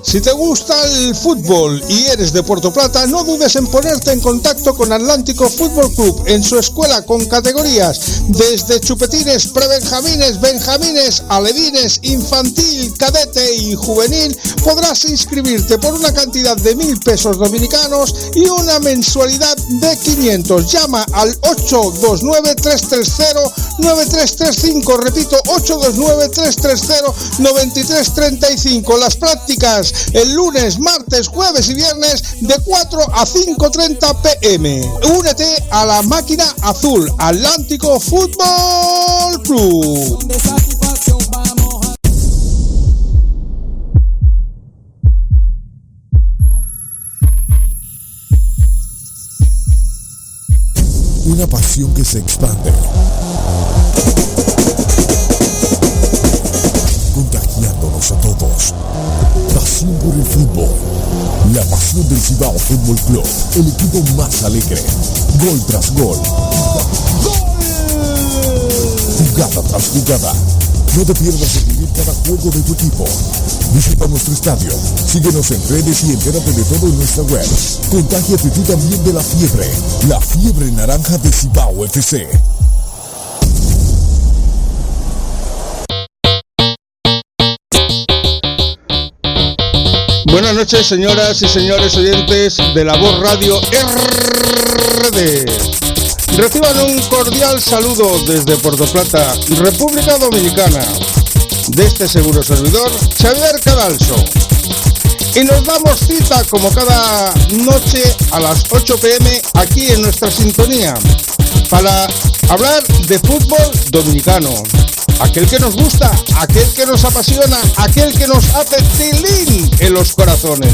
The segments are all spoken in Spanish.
Si te gusta el fútbol y eres de Puerto Plata, no dudes en ponerte en contacto con Atlántico Fútbol Club en su escuela con categorías desde chupetines, prebenjamines, benjamines, alevines, infantil, cadete y juvenil. Podrás inscribirte por una cantidad de 1.000 pesos dominicanos y una mensualidad de 500. Llama al 829-330-9335. Repito, 829-330-9335. Las prácticas el lunes, martes, jueves y viernes de 4 a 5:30 p.m. Únete a la máquina azul, Atlántico Fútbol Club. Una pasión que se expande, contagiándonos a todos. Pasión por el fútbol. La pasión del Cibao Fútbol Club, el equipo más alegre. Gol tras gol. Jugada tras jugada. No te pierdas de vivir cada juego de tu equipo. Visita nuestro estadio, síguenos en redes y entérate de todo en nuestra web. Contágiate tú también de la fiebre naranja de Cibao FC. Buenas noches, señoras y señores oyentes de La Voz Radio RD. Reciban un cordial saludo desde Puerto Plata, República Dominicana, de este seguro servidor, Xavier Cadalso. Y nos damos cita como cada noche a las 8 p.m. aquí en nuestra sintonía para hablar de fútbol dominicano. Aquel que nos gusta, aquel que nos apasiona, aquel que nos hace tilín en los corazones.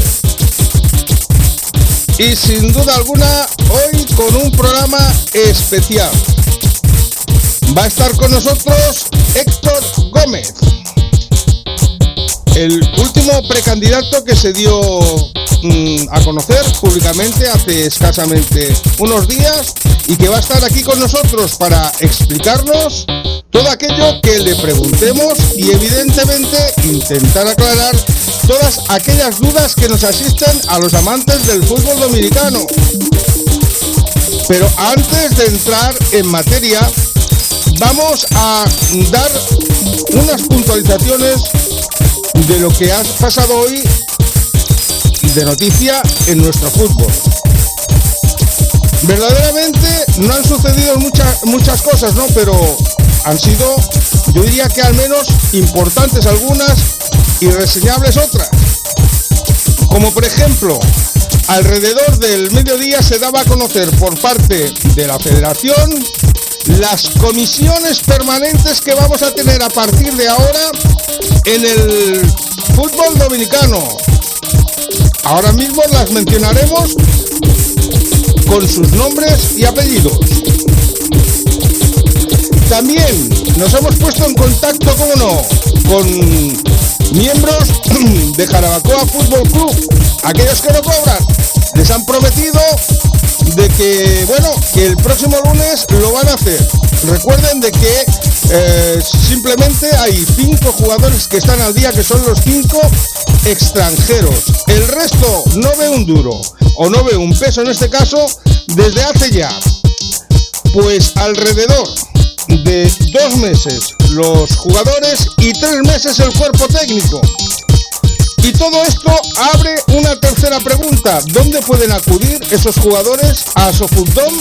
Y sin duda alguna, hoy con un programa especial. Va a estar con nosotros Héctor Gómez, el último precandidato que se dio a conocer públicamente hace escasamente unos días y que va a estar aquí con nosotros para explicarnos todo aquello que le preguntemos y evidentemente intentar aclarar todas aquellas dudas que nos asisten a los amantes del fútbol dominicano. Pero antes de entrar en materia, vamos a dar unas puntualizaciones de lo que ha pasado hoy de noticia en nuestro fútbol. Verdaderamente no han sucedido muchas cosas, ¿no? Pero han sido, yo diría que al menos importantes algunas y reseñables otras. Como por ejemplo, alrededor del mediodía se daba a conocer por parte de la Federación las comisiones permanentes que vamos a tener a partir de ahora en el fútbol dominicano. Ahora mismo las mencionaremos con sus nombres y apellidos. También nos hemos puesto en contacto, como no, con miembros de Jarabacoa Fútbol Club, aquellos que no cobran. Les han prometido de que, bueno, que el próximo lunes lo van a hacer. Recuerden de que simplemente hay 5 jugadores que están al día, que son los 5 extranjeros. El resto no ve un duro, o no ve un peso en este caso, desde hace ya, pues alrededor de 2 meses los jugadores y 3 meses el cuerpo técnico. Y todo esto abre una tercera pregunta: ¿dónde pueden acudir esos jugadores? ¿A Sofutdom?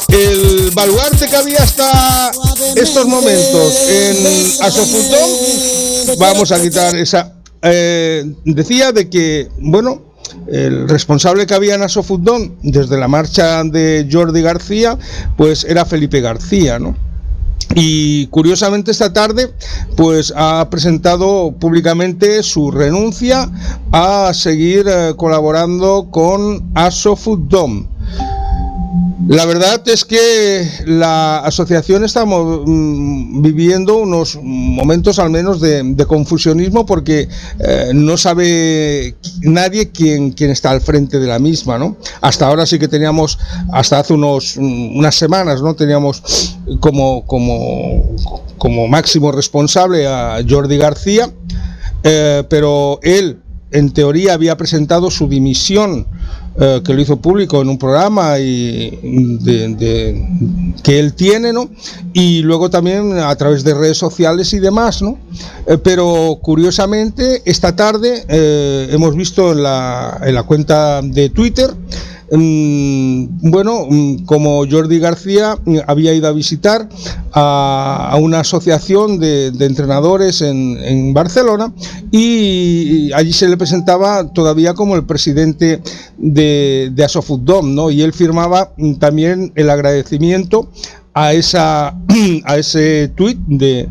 El baluarte que había hasta estos momentos en Asofutdom, vamos a quitar esa. Decía de que, bueno, el responsable que había en Asofutdom desde la marcha de Jordi García, pues era Felipe García, ¿no? Y curiosamente esta tarde pues ha presentado públicamente su renuncia a seguir colaborando con Asofutdom. La verdad es que la asociación estamos viviendo unos momentos al menos de confusionismo, porque no sabe nadie quién está al frente de la misma, ¿no? Hasta ahora sí que teníamos, hasta hace unas semanas, ¿no? Teníamos como máximo responsable a Jordi García, pero él en teoría había presentado su dimisión, que lo hizo público en un programa y que él tiene, ¿no? Y luego también a través de redes sociales y demás, ¿no? Pero curiosamente esta tarde hemos visto en la cuenta de Twitter, bueno, como Jordi García había ido a visitar a una asociación de entrenadores en Barcelona, y allí se le presentaba todavía como el presidente de ASOFutdom, ¿no? Y él firmaba también el agradecimiento a ese tuit de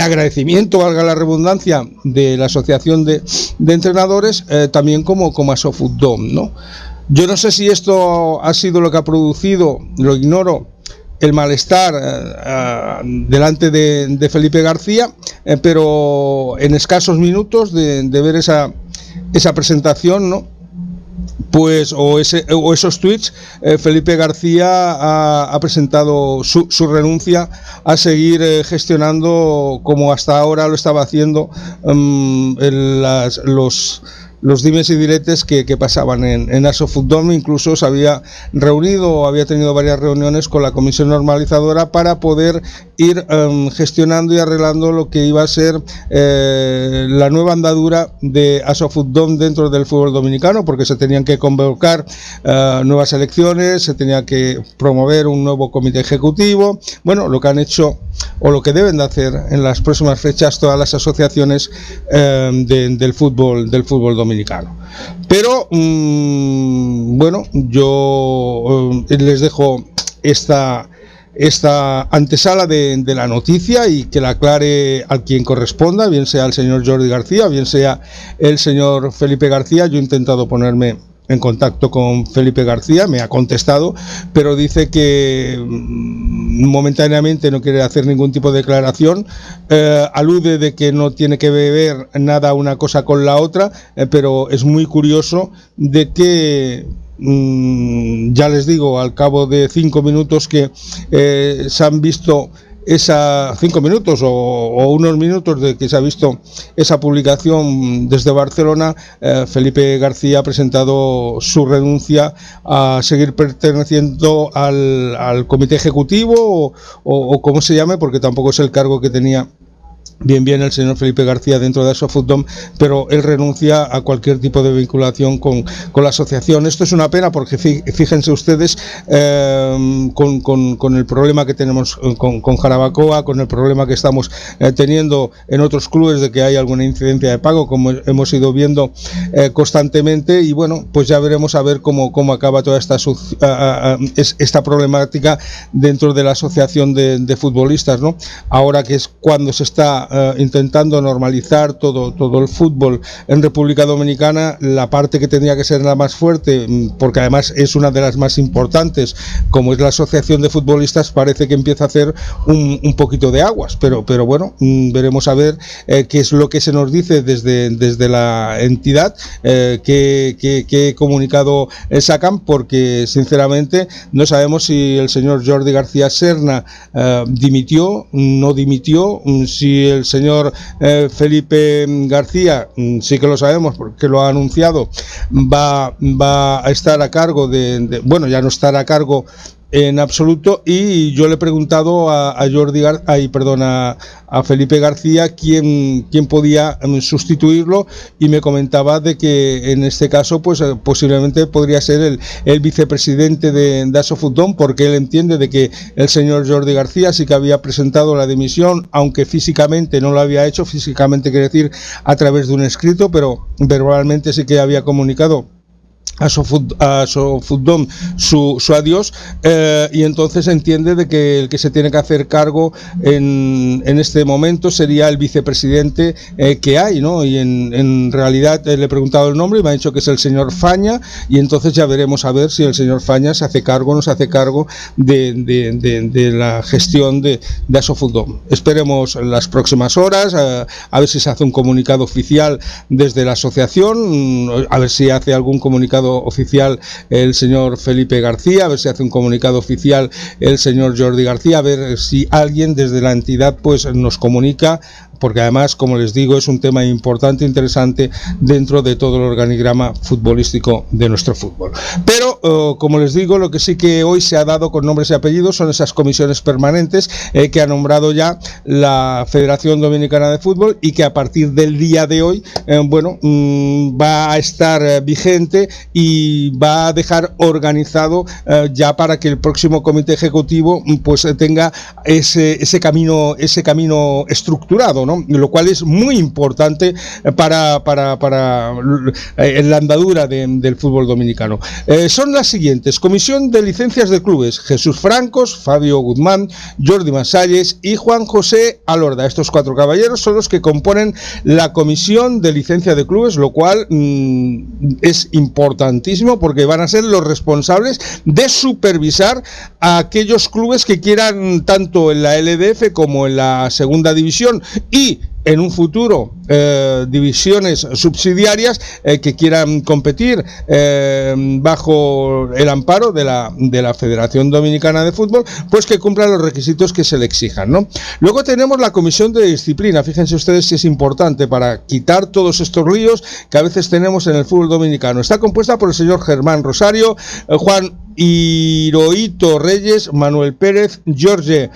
agradecimiento, valga la redundancia, de la asociación de entrenadores, también como ASOFutdom, ¿no? Yo no sé si esto ha sido lo que ha producido, lo ignoro, el malestar delante de Felipe García, pero en escasos minutos de ver esa presentación, ¿no? Pues o esos tweets, Felipe García ha presentado su renuncia a seguir gestionando como hasta ahora lo estaba haciendo, los dimes y diretes que pasaban en ASOFutdom. Incluso se había había tenido varias reuniones con la comisión normalizadora para poder ir gestionando y arreglando lo que iba a ser la nueva andadura de ASOFutdom dentro del fútbol dominicano, porque se tenían que convocar nuevas elecciones, se tenía que promover un nuevo comité ejecutivo. Bueno, lo que han hecho o lo que deben de hacer en las próximas fechas todas las asociaciones del fútbol dominicano. Pero bueno, yo les dejo esta antesala de la noticia, y que la aclare a quien corresponda, bien sea el señor Jordi García, bien sea el señor Felipe García. Yo he intentado ponerme en contacto con Felipe García, me ha contestado, pero dice que momentáneamente no quiere hacer ningún tipo de declaración, alude de que no tiene que ver nada una cosa con la otra, pero es muy curioso de que ya les digo, al cabo de 5 minutos que se han visto 5 minutos o unos minutos de que se ha visto esa publicación desde Barcelona, Felipe García ha presentado su renuncia a seguir perteneciendo al comité ejecutivo o como se llame, porque tampoco es el cargo que tenía bien el señor Felipe García dentro de ASOFutdom, pero él renuncia a cualquier tipo de vinculación con la asociación. Esto es una pena, porque fíjense ustedes, con el problema que tenemos con Jarabacoa, con el problema que estamos teniendo en otros clubes de que hay alguna incidencia de pago, como hemos ido viendo constantemente, y bueno, pues ya veremos a ver cómo acaba toda esta problemática dentro de la asociación de futbolistas, ¿no? Ahora que es cuando se está intentando normalizar todo el fútbol en República Dominicana, la parte que tendría que ser la más fuerte, porque además es una de las más importantes, como es la asociación de futbolistas, parece que empieza a hacer un poquito de aguas, pero bueno, veremos a ver qué es lo que se nos dice desde la entidad, qué comunicado sacan, porque sinceramente no sabemos si el señor Jordi García Serna dimitió, no dimitió, si el señor Felipe García, sí que lo sabemos porque lo ha anunciado, va a estar a cargo bueno, ya no estará a cargo en absoluto, y yo le he preguntado a Felipe García quién podía sustituirlo, y me comentaba de que en este caso pues posiblemente podría ser el vicepresidente de ASOFutdom, porque él entiende de que el señor Jordi García sí que había presentado la dimisión, aunque físicamente no lo había hecho. Físicamente quiere decir a través de un escrito, pero verbalmente sí que había comunicado a ASOFutdom su adiós, y entonces entiende de que el que se tiene que hacer cargo en este momento sería el vicepresidente que hay, ¿no? Y en realidad le he preguntado el nombre y me ha dicho que es el señor Faña, y entonces ya veremos a ver si el señor Faña se hace cargo o no se hace cargo de la gestión de ASOFutdom. Esperemos en las próximas horas a ver si se hace un comunicado oficial desde la asociación, a ver si hace algún comunicado oficial el señor Felipe García, a ver si hace un comunicado oficial el señor Jordi García, a ver si alguien desde la entidad pues nos comunica porque además, como les digo, es un tema importante, interesante dentro de todo el organigrama futbolístico de nuestro fútbol. Pero, como les digo, lo que sí que hoy se ha dado con nombres y apellidos son esas comisiones permanentes que ha nombrado ya la Federación Dominicana de Fútbol y que a partir del día de hoy, va a estar vigente y va a dejar organizado ya para que el próximo comité ejecutivo pues tenga ese camino estructurado, ¿no? Lo cual es muy importante para la andadura del fútbol dominicano. Son las siguientes: Comisión de Licencias de Clubes, Jesús Francos, Fabio Guzmán, Jordi Masalles y Juan José Alorda. Estos 4 caballeros son los que componen la Comisión de Licencia de Clubes, lo cual es importantísimo porque van a ser los responsables de supervisar a aquellos clubes que quieran, tanto en la LDF como en la segunda división y en un futuro divisiones subsidiarias que quieran competir bajo el amparo de la Federación Dominicana de Fútbol, pues que cumplan los requisitos que se le exijan, ¿no? Luego tenemos la Comisión de Disciplina. Fíjense ustedes si es importante para quitar todos estos líos que a veces tenemos en el fútbol dominicano. Está compuesta por el señor Germán Rosario, Juan Hirohito Reyes, Manuel Pérez, George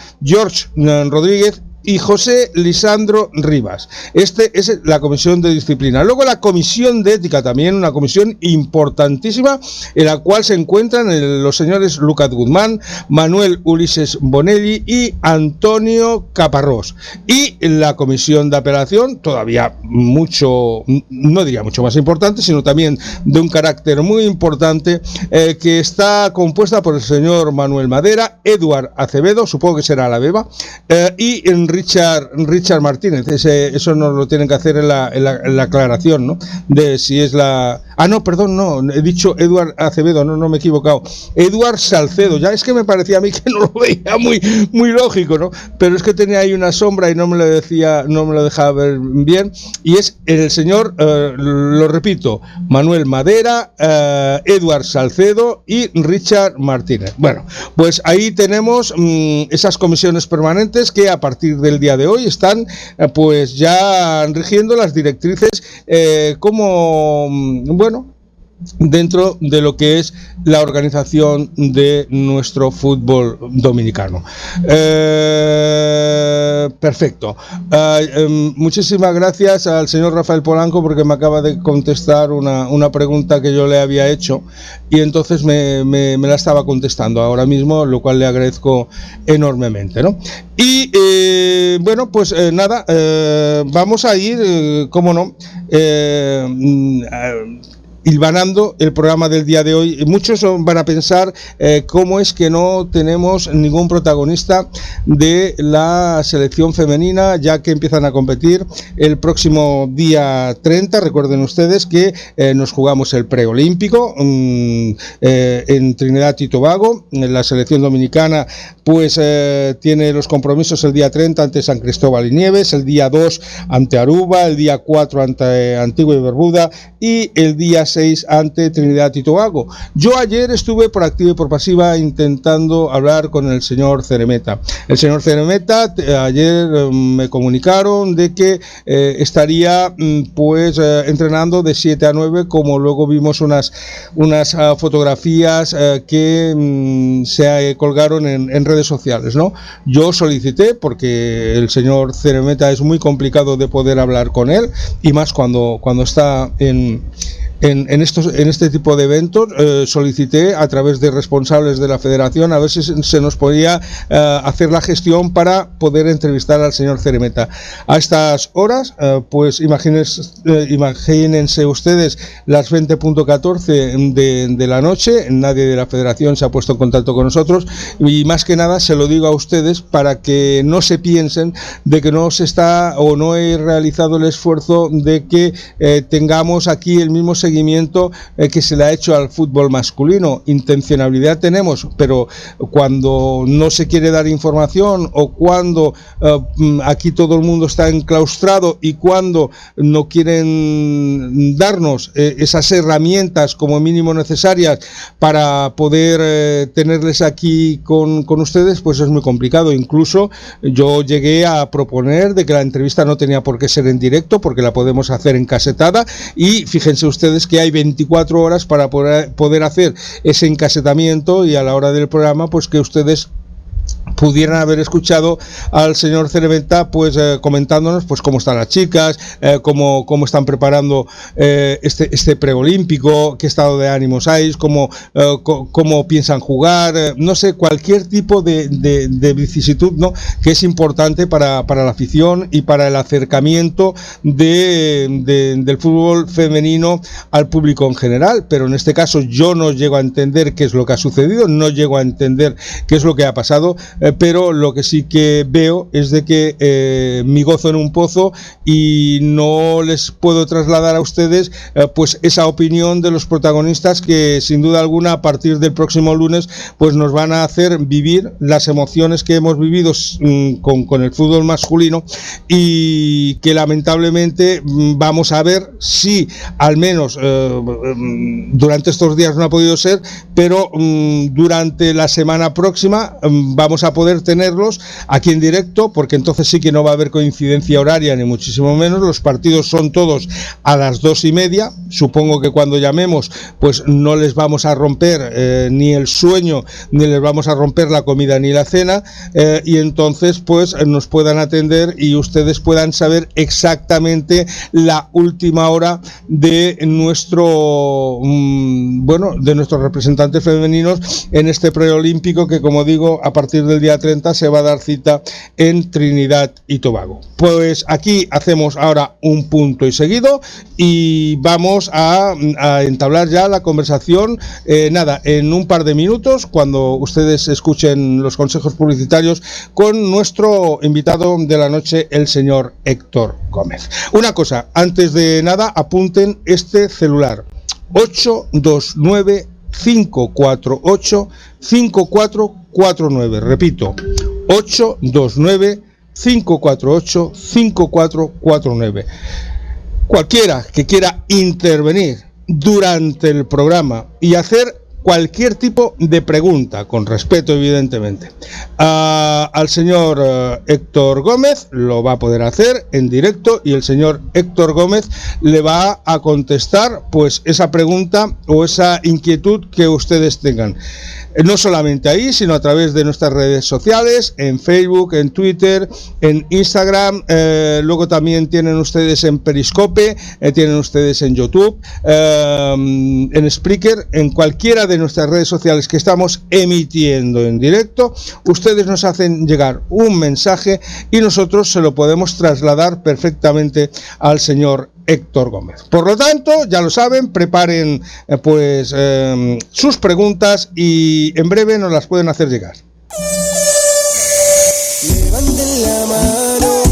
Rodríguez y José Lisandro Rivas. Esta es la Comisión de Disciplina. Luego la Comisión de Ética, también una comisión importantísima, en la cual se encuentran los señores Lucas Guzmán, Manuel Ulises Bonelli y Antonio Caparrós. Y la Comisión de Apelación, todavía mucho, no diría mucho más importante, sino también de un carácter muy importante, que está compuesta por el señor Manuel Madera, Eduard Acevedo, supongo que será la Beba, y Richard Martínez. Eso nos lo tienen que hacer en la aclaración, ¿no? De si es la... no, perdón, no, he dicho Eduard Acevedo, no me he equivocado. Eduard Salcedo, ya es que me parecía a mí que no lo veía muy lógico, ¿no? Pero es que tenía ahí una sombra y no me lo dejaba ver bien. Y es el señor, lo repito, Manuel Madera, Eduard Salcedo y Richard Martínez. Bueno, pues ahí tenemos esas comisiones permanentes que a partir del día de hoy están pues ya rigiendo las directrices dentro de lo que es la organización de nuestro fútbol dominicano. Perfecto. Muchísimas gracias al señor Rafael Polanco porque me acaba de contestar una pregunta que yo le había hecho y entonces me la estaba contestando ahora mismo, lo cual le agradezco enormemente, ¿no? Y pues nada, vamos a ir, cómo no, hilvanando el programa del día de hoy. Muchos van a pensar cómo es que no tenemos ningún protagonista de la selección femenina, ya que empiezan a competir el próximo día 30. Recuerden ustedes que nos jugamos el preolímpico en Trinidad y Tobago. La selección dominicana pues tiene los compromisos el día 30 ante San Cristóbal y Nieves, el día 2 ante Aruba, el día 4 ante Antigua y Barbuda y el día 6 ante Trinidad y Tobago. Yo ayer estuve por activa y por pasiva intentando hablar con el señor Ceremeta. El señor Ceremeta ayer me comunicaron de que estaría entrenando de 7 a 9, como luego vimos unas fotografías que se colgaron en redes sociales, ¿no? Yo solicité, porque el señor Ceremeta es muy complicado de poder hablar con él, y más cuando está en este tipo de eventos, solicité a través de responsables de la federación a ver si se nos podía hacer la gestión para poder entrevistar al señor Ceremeta. A estas horas, pues imagínense ustedes las 20:14 de la noche, nadie de la federación se ha puesto en contacto con nosotros, y más que nada se lo digo a ustedes para que no se piensen de que no se está o no he realizado el esfuerzo de que tengamos aquí el mismo seguimiento seguimiento que se le ha hecho al fútbol masculino. Intencionalidad tenemos, pero cuando no se quiere dar información, o cuando aquí todo el mundo está enclaustrado, y cuando no quieren darnos esas herramientas como mínimo necesarias para poder tenerles aquí con ustedes, pues es muy complicado. Incluso yo llegué a proponer de que la entrevista no tenía por qué ser en directo, porque la podemos hacer encasetada, y fíjense ustedes que hay 24 horas para poder hacer ese encasetamiento, y a la hora del programa pues que ustedes pudieran haber escuchado al señor Cerventa pues comentándonos pues cómo están las chicas, cómo están preparando este preolímpico, qué estado de ánimos hay, cómo piensan jugar, no sé, cualquier tipo de vicisitud, ¿no?, que es importante para la afición y para el acercamiento del fútbol femenino al público en general. Pero en este caso yo no llego a entender qué es lo que ha sucedido, no llego a entender qué es lo que ha pasado, pero lo que sí que veo es de que mi gozo en un pozo, y no les puedo trasladar a ustedes pues esa opinión de los protagonistas que sin duda alguna a partir del próximo lunes pues nos van a hacer vivir las emociones que hemos vivido con el fútbol masculino, y que lamentablemente vamos a ver si al menos durante estos días no ha podido ser, pero durante la semana próxima vamos a poder tenerlos aquí en directo, porque entonces sí que no va a haber coincidencia horaria ni muchísimo menos. Los partidos son todos a las 2:30. Supongo que cuando llamemos pues no les vamos a romper ni el sueño, ni les vamos a romper la comida ni la cena, y entonces pues nos puedan atender y ustedes puedan saber exactamente la última hora de nuestros representantes femeninos en este preolímpico, que como digo, a partir del día 30 se va a dar cita en Trinidad y Tobago. Pues aquí hacemos ahora un punto y seguido, y vamos a entablar ya la conversación en un par de minutos, cuando ustedes escuchen los consejos publicitarios, con nuestro invitado de la noche, el señor Héctor Gómez. Una cosa, antes de nada, apunten este celular: 829-548-5449. Repito, 829-548-5449. Cualquiera que quiera intervenir durante el programa y hacer cualquier tipo de pregunta, con respeto evidentemente, al señor Héctor Gómez, lo va a poder hacer en directo, y el señor Héctor Gómez le va a contestar pues esa pregunta o esa inquietud que ustedes tengan. No solamente ahí, sino a través de nuestras redes sociales, en Facebook, en Twitter, en Instagram, luego también tienen ustedes en Periscope, tienen ustedes en YouTube, en Spreaker, en cualquiera de nuestras redes sociales que estamos emitiendo en directo. Ustedes nos hacen llegar un mensaje y nosotros se lo podemos trasladar perfectamente al señor Héctor Gómez. Por lo tanto, ya lo saben, preparen sus preguntas y en breve nos las pueden hacer llegar. Levanten la mano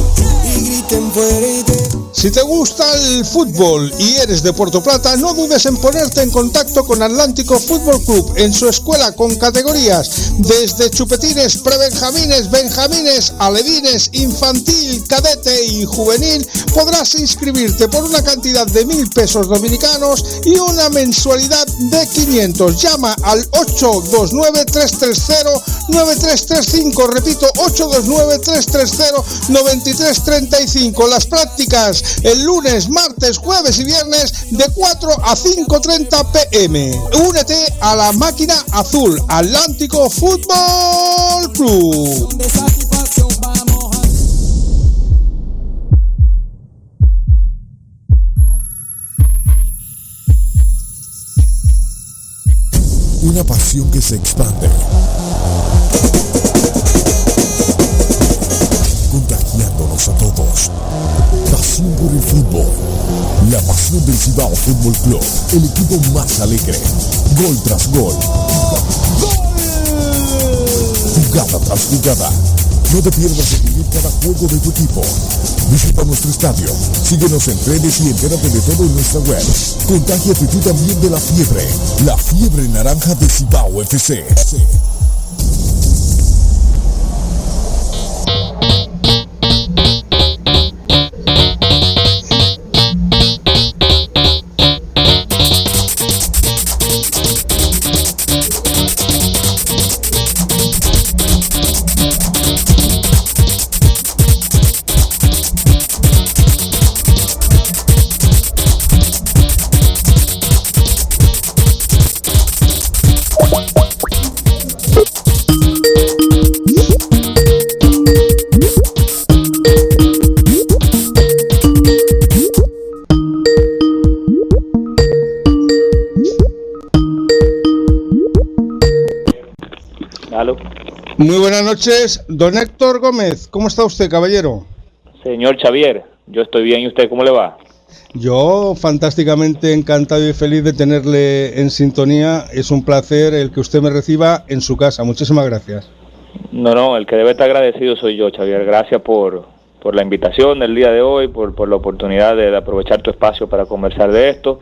y griten fuerte. Si te gusta el fútbol y eres de Puerto Plata, no dudes en ponerte en contacto con Atlántico Fútbol Club en su escuela con categorías desde chupetines, prebenjamines, benjamines, alevines, infantil, cadete y juvenil. Podrás inscribirte por una cantidad de 1.000 pesos dominicanos y una mensualidad de 500. Llama al 829-330-9335. Repito, 829-330-9335. Las prácticas el lunes, martes, jueves y viernes de 4 a 5:30 p.m. Únete a la máquina azul, Atlántico Fútbol Club. Una pasión que se expande, contagiándonos a todos. Pasión por el fútbol. La pasión del Cibao Fútbol Club, el equipo más alegre. Gol tras gol. ¡Gol! Jugada tras jugada. No te pierdas de vivir cada juego de tu equipo. Visita nuestro estadio, síguenos en redes y entérate de todo en nuestra web. Contágiate tú también de la fiebre naranja de Cibao FC. Muy buenas noches, don Héctor Gómez. ¿Cómo está usted, caballero? Señor Xavier, yo estoy bien. ¿Y usted cómo le va? Yo fantásticamente encantado y feliz de tenerle en sintonía. Es un placer el que usted me reciba en su casa. Muchísimas gracias. No, el que debe estar agradecido soy yo, Xavier. Gracias por la invitación del día de hoy, por la oportunidad de aprovechar tu espacio para conversar de esto.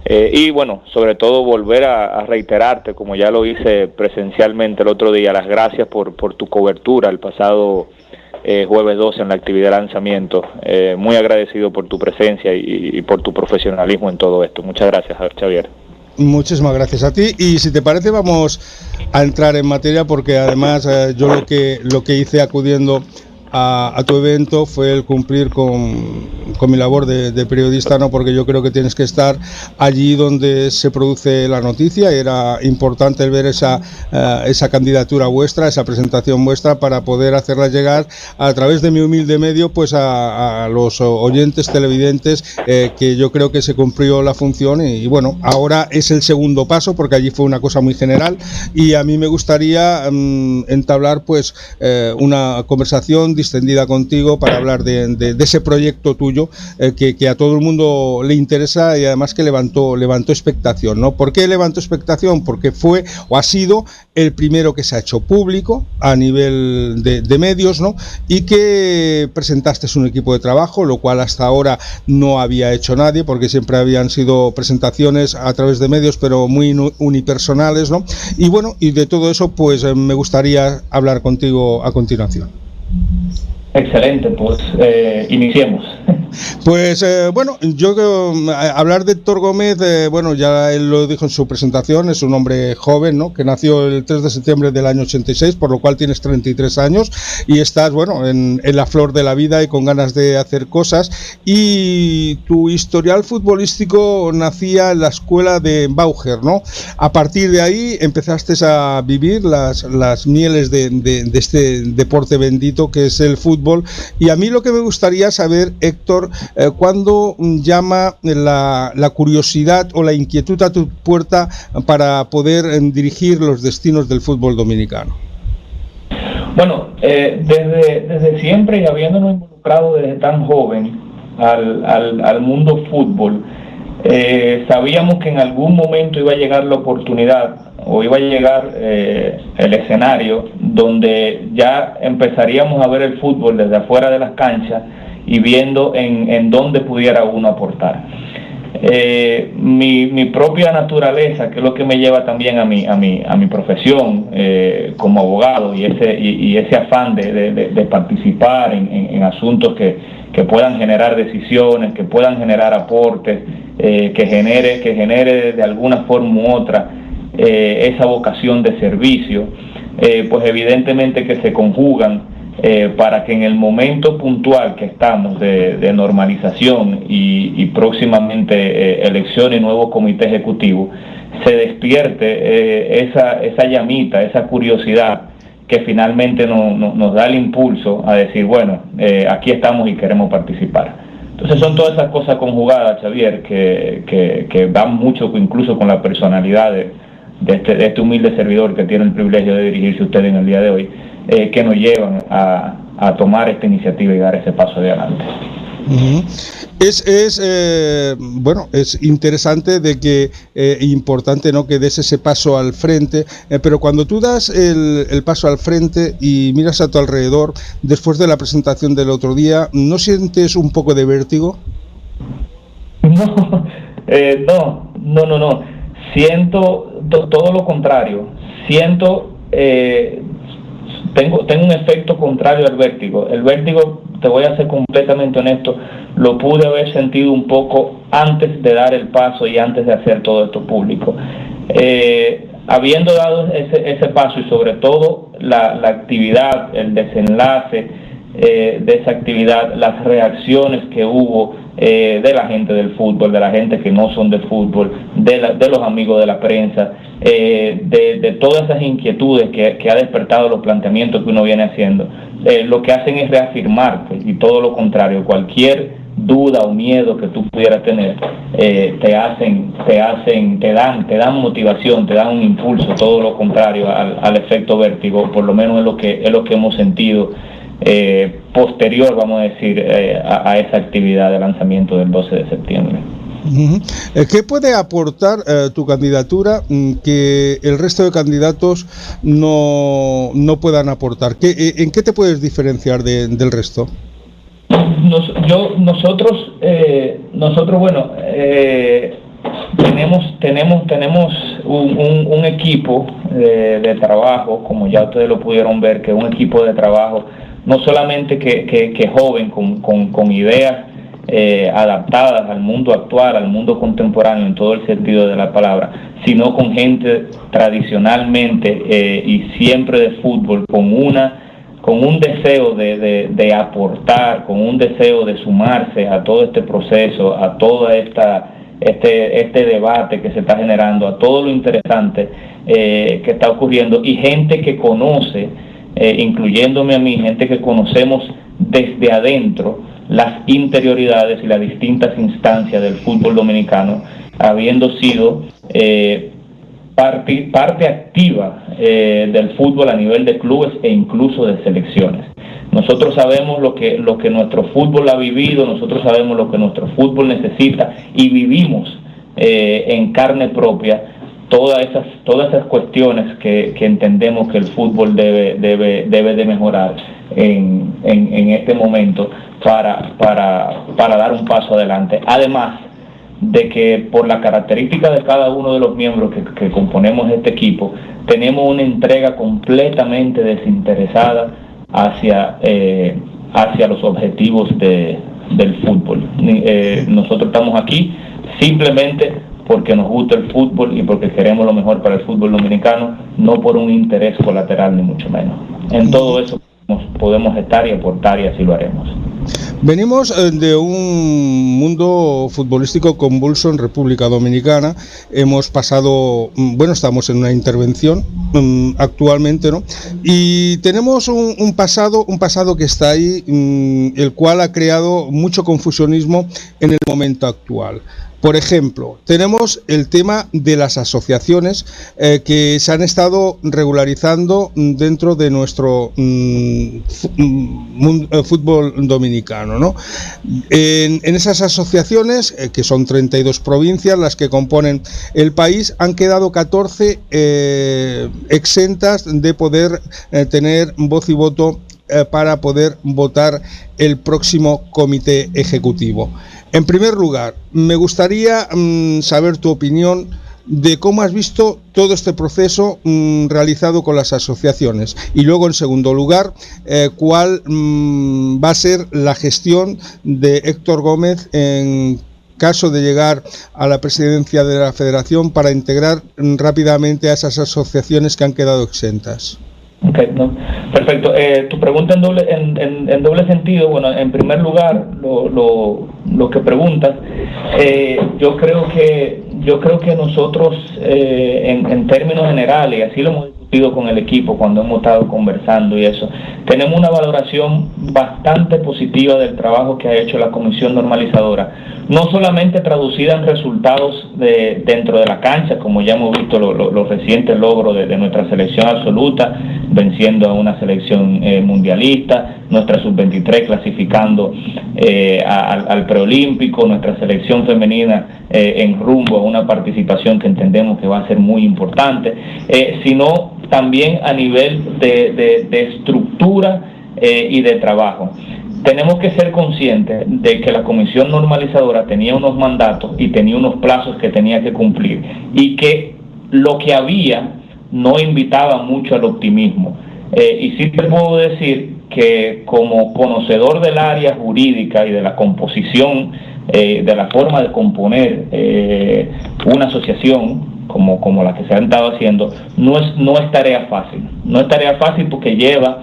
Y bueno, sobre todo volver a reiterarte, como ya lo hice presencialmente el otro día, las gracias por tu cobertura el pasado jueves 12 en la actividad de lanzamiento. Muy agradecido por tu presencia y por tu profesionalismo en todo esto. Muchas gracias, Xavier. Muchísimas gracias a ti, y si te parece vamos a entrar en materia, porque además yo lo que hice acudiendo a tu evento fue el cumplir con mi labor de periodista, ¿no? Porque yo creo que tienes que estar allí donde se produce la noticia. Era importante el ver esa candidatura vuestra, esa presentación vuestra, para poder hacerla llegar a través de mi humilde medio pues a los oyentes televidentes, que yo creo que se cumplió la función y bueno, ahora es el segundo paso, porque allí fue una cosa muy general y a mí me gustaría entablar pues una conversación distendida contigo para hablar de ese proyecto tuyo, que a todo el mundo le interesa y además que levantó expectación, ¿no? ¿Por qué levantó expectación? Porque fue o ha sido el primero que se ha hecho público a nivel de medios, ¿no? Y que presentaste un equipo de trabajo, lo cual hasta ahora no había hecho nadie, porque siempre habían sido presentaciones a través de medios, pero muy unipersonales, ¿no? Y bueno, y de todo eso pues me gustaría hablar contigo a continuación. Excelente, pues iniciemos. Pues bueno, yo hablar de Héctor Gómez, bueno, ya él lo dijo en su presentación, es un hombre joven, ¿no? Que nació el 3 de septiembre del año 86, por lo cual tienes 33 años y estás, bueno, en la flor de la vida y con ganas de hacer cosas. Y tu historial futbolístico nacía en la escuela de Bauer, ¿no? A partir de ahí empezaste a vivir las mieles de este deporte bendito que es el fútbol. Y a mí lo que me gustaría saber, Héctor, ¿cuándo llama la curiosidad o la inquietud a tu puerta para poder dirigir los destinos del fútbol dominicano? Bueno, desde siempre, y habiéndonos involucrado desde tan joven al mundo fútbol, sabíamos que en algún momento iba a llegar la oportunidad o iba a llegar el escenario donde ya empezaríamos a ver el fútbol desde afuera de las canchas y viendo en dónde pudiera uno aportar. Mi propia naturaleza, que es lo que me lleva también a mi profesión como abogado, y ese afán de participar en asuntos que puedan generar decisiones, que puedan generar aportes, que genere de alguna forma u otra esa vocación de servicio, pues evidentemente que se conjugan para que en el momento puntual que estamos de normalización y próximamente elección y nuevo comité ejecutivo, se despierte esa llamita, esa curiosidad que finalmente nos da el impulso a decir, bueno, aquí estamos y queremos participar. Entonces son todas esas cosas conjugadas, Xavier, que van mucho incluso con la personalidad de este humilde servidor que tiene el privilegio de dirigirse a usted en el día de hoy, que nos llevan a tomar esta iniciativa y dar ese paso de adelante. Uh-huh. Bueno, es interesante de que importante, ¿no?, que des ese paso al frente, pero cuando tú das el paso al frente y miras a tu alrededor después de la presentación del otro día, ¿no sientes un poco de vértigo? No. Siento todo lo contrario. Siento tengo un efecto contrario al vértigo. El vértigo, te voy a ser completamente honesto, lo pude haber sentido un poco antes de dar el paso y antes de hacer todo esto público. Habiendo dado ese paso y sobre todo la actividad, el desenlace de esa actividad, las reacciones que hubo de la gente del fútbol, de la gente que no son de fútbol, de los amigos de la prensa, de todas esas inquietudes que ha despertado los planteamientos que uno viene haciendo, lo que hacen es reafirmarte, y todo lo contrario, cualquier duda o miedo que tú pudieras tener, te dan motivación, te dan un impulso, todo lo contrario al efecto vértigo, por lo menos es lo que hemos sentido posterior, vamos a decir, a esa actividad de lanzamiento del 12 de septiembre. Uh-huh. ¿Qué puede aportar tu candidatura que el resto de candidatos no puedan aportar? ¿En qué te puedes diferenciar del resto? Nosotros bueno, tenemos un equipo de trabajo, como ya ustedes lo pudieron ver, que es un equipo de trabajo no solamente que joven, con ideas adaptadas al mundo actual, al mundo contemporáneo en todo el sentido de la palabra, sino con gente tradicionalmente y siempre de fútbol, con un deseo de aportar, con un deseo de sumarse a todo este proceso, a toda este debate que se está generando, a todo lo interesante que está ocurriendo, y gente que conoce, incluyéndome a mí, gente que conocemos desde adentro las interioridades y las distintas instancias del fútbol dominicano, habiendo sido parte activa del fútbol a nivel de clubes e incluso de selecciones. Nosotros sabemos lo que nuestro fútbol ha vivido, nosotros sabemos lo que nuestro fútbol necesita, y vivimos en carne propia todas esas cuestiones que entendemos que el fútbol debe de mejorar en este momento para dar un paso adelante. Además de que, por la característica de cada uno de los miembros que componemos este equipo, tenemos una entrega completamente desinteresada hacia los objetivos del fútbol. Nosotros estamos aquí simplemente porque nos gusta el fútbol y porque queremos lo mejor para el fútbol dominicano, no por un interés colateral ni mucho menos. En todo eso podemos estar y aportar, y así lo haremos. Venimos de un mundo futbolístico convulso en República Dominicana. Hemos pasado, estamos en una intervención actualmente, ¿no? Y tenemos un pasado que está ahí, el cual ha creado mucho confusionismo en el momento actual. Por ejemplo, tenemos el tema de las asociaciones que se han estado regularizando dentro de nuestro fútbol dominicano, ¿no? En esas asociaciones, que son 32 provincias las que componen el país, han quedado 14 exentas de poder tener voz y voto para poder votar el próximo comité ejecutivo. En primer lugar, me gustaría saber tu opinión de cómo has visto todo este proceso realizado con las asociaciones, y luego, en segundo lugar, cuál va a ser la gestión de Héctor Gómez en caso de llegar a la presidencia de la Federación para integrar rápidamente a esas asociaciones que han quedado exentas. Okay, no, perfecto. Tu pregunta en doble sentido. Bueno, en primer lugar, lo que preguntas, yo creo que nosotros, en términos generales, y así lo hemos discutido con el equipo cuando hemos estado conversando y eso, tenemos una valoración bastante positiva del trabajo que ha hecho la Comisión Normalizadora, no solamente traducida en resultados dentro de la cancha, como ya hemos visto los recientes logros de nuestra selección absoluta, venciendo a una selección mundialista, nuestra sub-23 clasificando al preolímpico, nuestra selección femenina en rumbo a una participación que entendemos que va a ser muy importante, sino también a nivel de estructura y de trabajo. Tenemos que ser conscientes de que la comisión normalizadora tenía unos mandatos y tenía unos plazos que tenía que cumplir, y que lo que había no invitaba mucho al optimismo. Y sí te puedo decir que, como conocedor del área jurídica y de la composición, de la forma de componer una asociación como la que se han estado haciendo, no es tarea fácil. No es tarea fácil porque lleva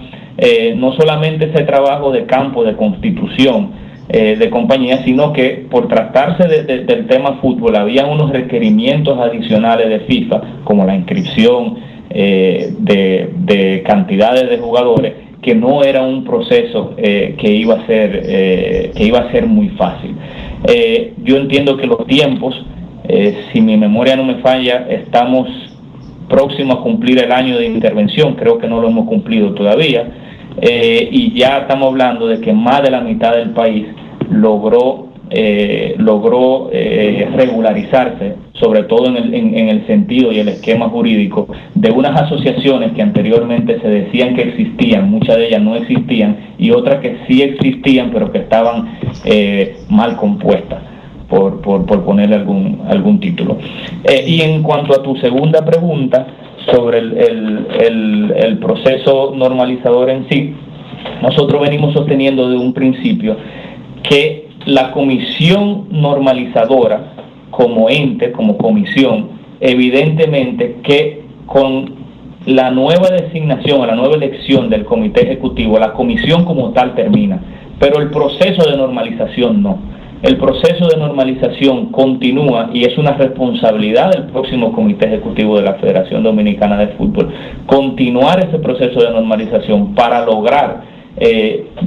no solamente ese trabajo de campo, de constitución de compañía, sino que por tratarse del tema fútbol había unos requerimientos adicionales de FIFA, como la inscripción de cantidades de jugadores, que no era un proceso que iba a ser muy fácil. Yo entiendo que los tiempos, si mi memoria no me falla, estamos próximos a cumplir el año de intervención, creo que no lo hemos cumplido todavía, y ya estamos hablando de que más de la mitad del país logró regularizarse, sobre todo en el sentido y el esquema jurídico de unas asociaciones que anteriormente se decían que existían, muchas de ellas no existían, y otras que sí existían pero que estaban mal compuestas, por ponerle algún título. Y en cuanto a tu segunda pregunta sobre el proceso normalizador en sí, nosotros venimos sosteniendo desde un principio que la comisión normalizadora, como ente, como comisión, evidentemente que con la nueva designación, la nueva elección del comité ejecutivo, la comisión como tal termina, pero el proceso de normalización no. El proceso de normalización continúa y es una responsabilidad del próximo comité ejecutivo de la Federación Dominicana de Fútbol continuar ese proceso de normalización para lograr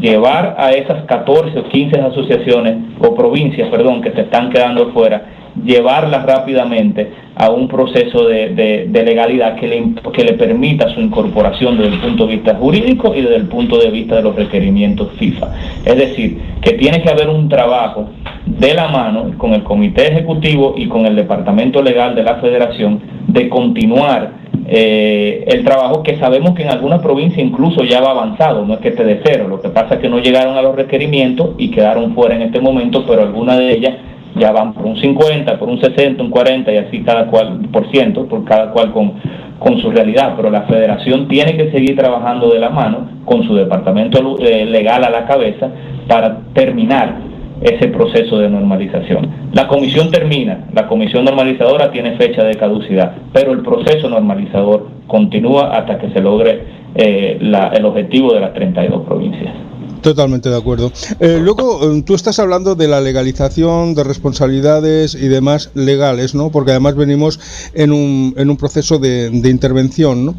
llevar a esas 14 o 15 asociaciones o provincias, que se están quedando fuera, llevarlas rápidamente a un proceso de legalidad que le permita su incorporación desde el punto de vista jurídico y desde el punto de vista de los requerimientos FIFA. Es decir, que tiene que haber un trabajo de la mano con el comité ejecutivo y con el departamento legal de la federación de continuar el trabajo, que sabemos que en alguna provincia incluso ya va avanzado, no es que esté de cero, lo que pasa es que no llegaron a los requerimientos y quedaron fuera en este momento, pero algunas de ellas ya van por un 50, por un 60, un 40 y así cada cual por ciento, por cada cual con su realidad, pero la federación tiene que seguir trabajando de la mano con su departamento legal a la cabeza para terminar ese proceso de normalización. La comisión termina, la comisión normalizadora tiene fecha de caducidad, pero el proceso normalizador continúa hasta que se logre el objetivo de las 32 provincias. Totalmente de acuerdo. Luego, tú estás hablando de la legalización, de responsabilidades y demás legales, ¿no? Porque además venimos en un proceso de intervención, ¿no?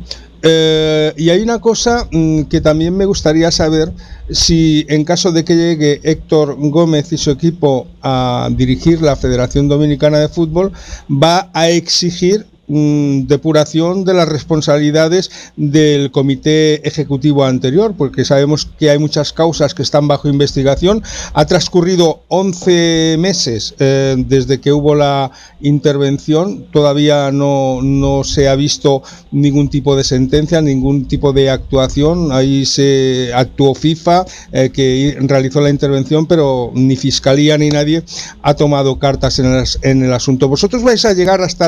Y hay una cosa que también me gustaría saber, si en caso de que llegue Héctor Gómez y su equipo a dirigir la Federación Dominicana de Fútbol, va a exigir depuración de las responsabilidades del comité ejecutivo anterior, porque sabemos que hay muchas causas que están bajo investigación. Ha transcurrido 11 meses desde que hubo la intervención, todavía no se ha visto ningún tipo de sentencia, ningún tipo de actuación. Ahí se actuó FIFA, que realizó la intervención, pero ni Fiscalía ni nadie ha tomado cartas en el asunto. ¿Vosotros vais a llegar hasta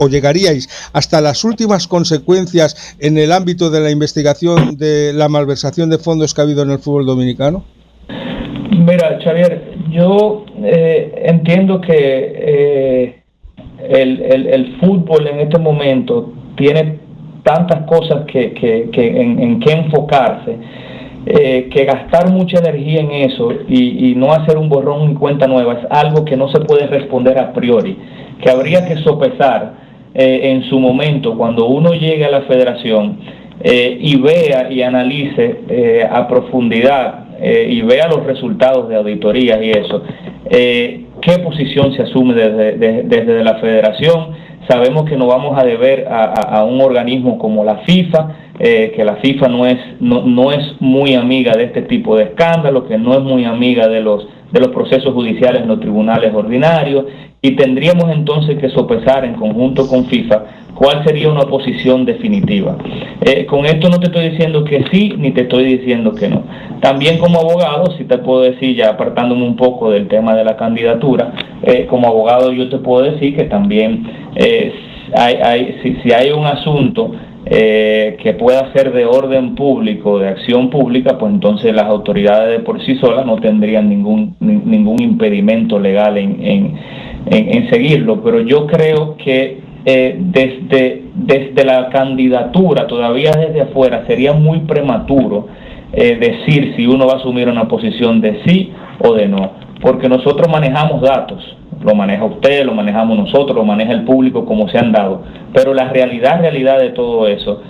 llegaríais hasta las últimas consecuencias en el ámbito de la investigación de la malversación de fondos que ha habido en el fútbol dominicano? Mira, Xavier, yo entiendo que el fútbol en este momento tiene tantas cosas en que enfocarse, que gastar mucha energía en eso y no hacer un borrón y cuenta nueva es algo que no se puede responder a priori, que habría que sopesar en su momento cuando uno llegue a la federación y vea y analice a profundidad y vea los resultados de auditorías y eso, qué posición se asume desde la federación. Sabemos que nos vamos a deber a un organismo como la FIFA, que la FIFA no es muy amiga de este tipo de escándalos, que no es muy amiga de los procesos judiciales en los tribunales ordinarios, y tendríamos entonces que sopesar en conjunto con FIFA cuál sería una posición definitiva. Con esto no te estoy diciendo que sí, ni te estoy diciendo que no. También como abogado, si te puedo decir, ya apartándome un poco del tema de la candidatura, como abogado yo te puedo decir que también si hay un asunto que pueda ser de orden público, de acción pública, pues entonces las autoridades de por sí solas no tendrían ningún impedimento legal en seguirlo. Pero yo creo que desde la candidatura, todavía desde afuera, sería muy prematuro decir si uno va a asumir una posición de sí o de no, porque nosotros manejamos datos, lo maneja usted, lo manejamos nosotros, lo maneja el público como se han dado, pero la realidad de todo eso,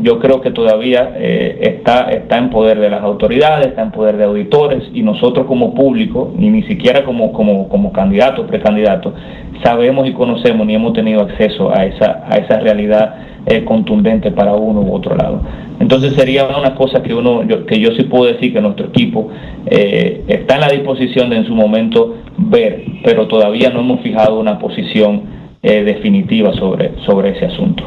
yo creo que todavía está en poder de las autoridades, está en poder de auditores, y nosotros como público, ni siquiera como candidatos, precandidatos, sabemos y conocemos ni hemos tenido acceso a esa realidad contundente para uno u otro lado. Entonces sería una cosa que yo sí puedo decir que nuestro equipo está en la disposición de en su momento ver, pero todavía no hemos fijado una posición definitiva sobre ese asunto.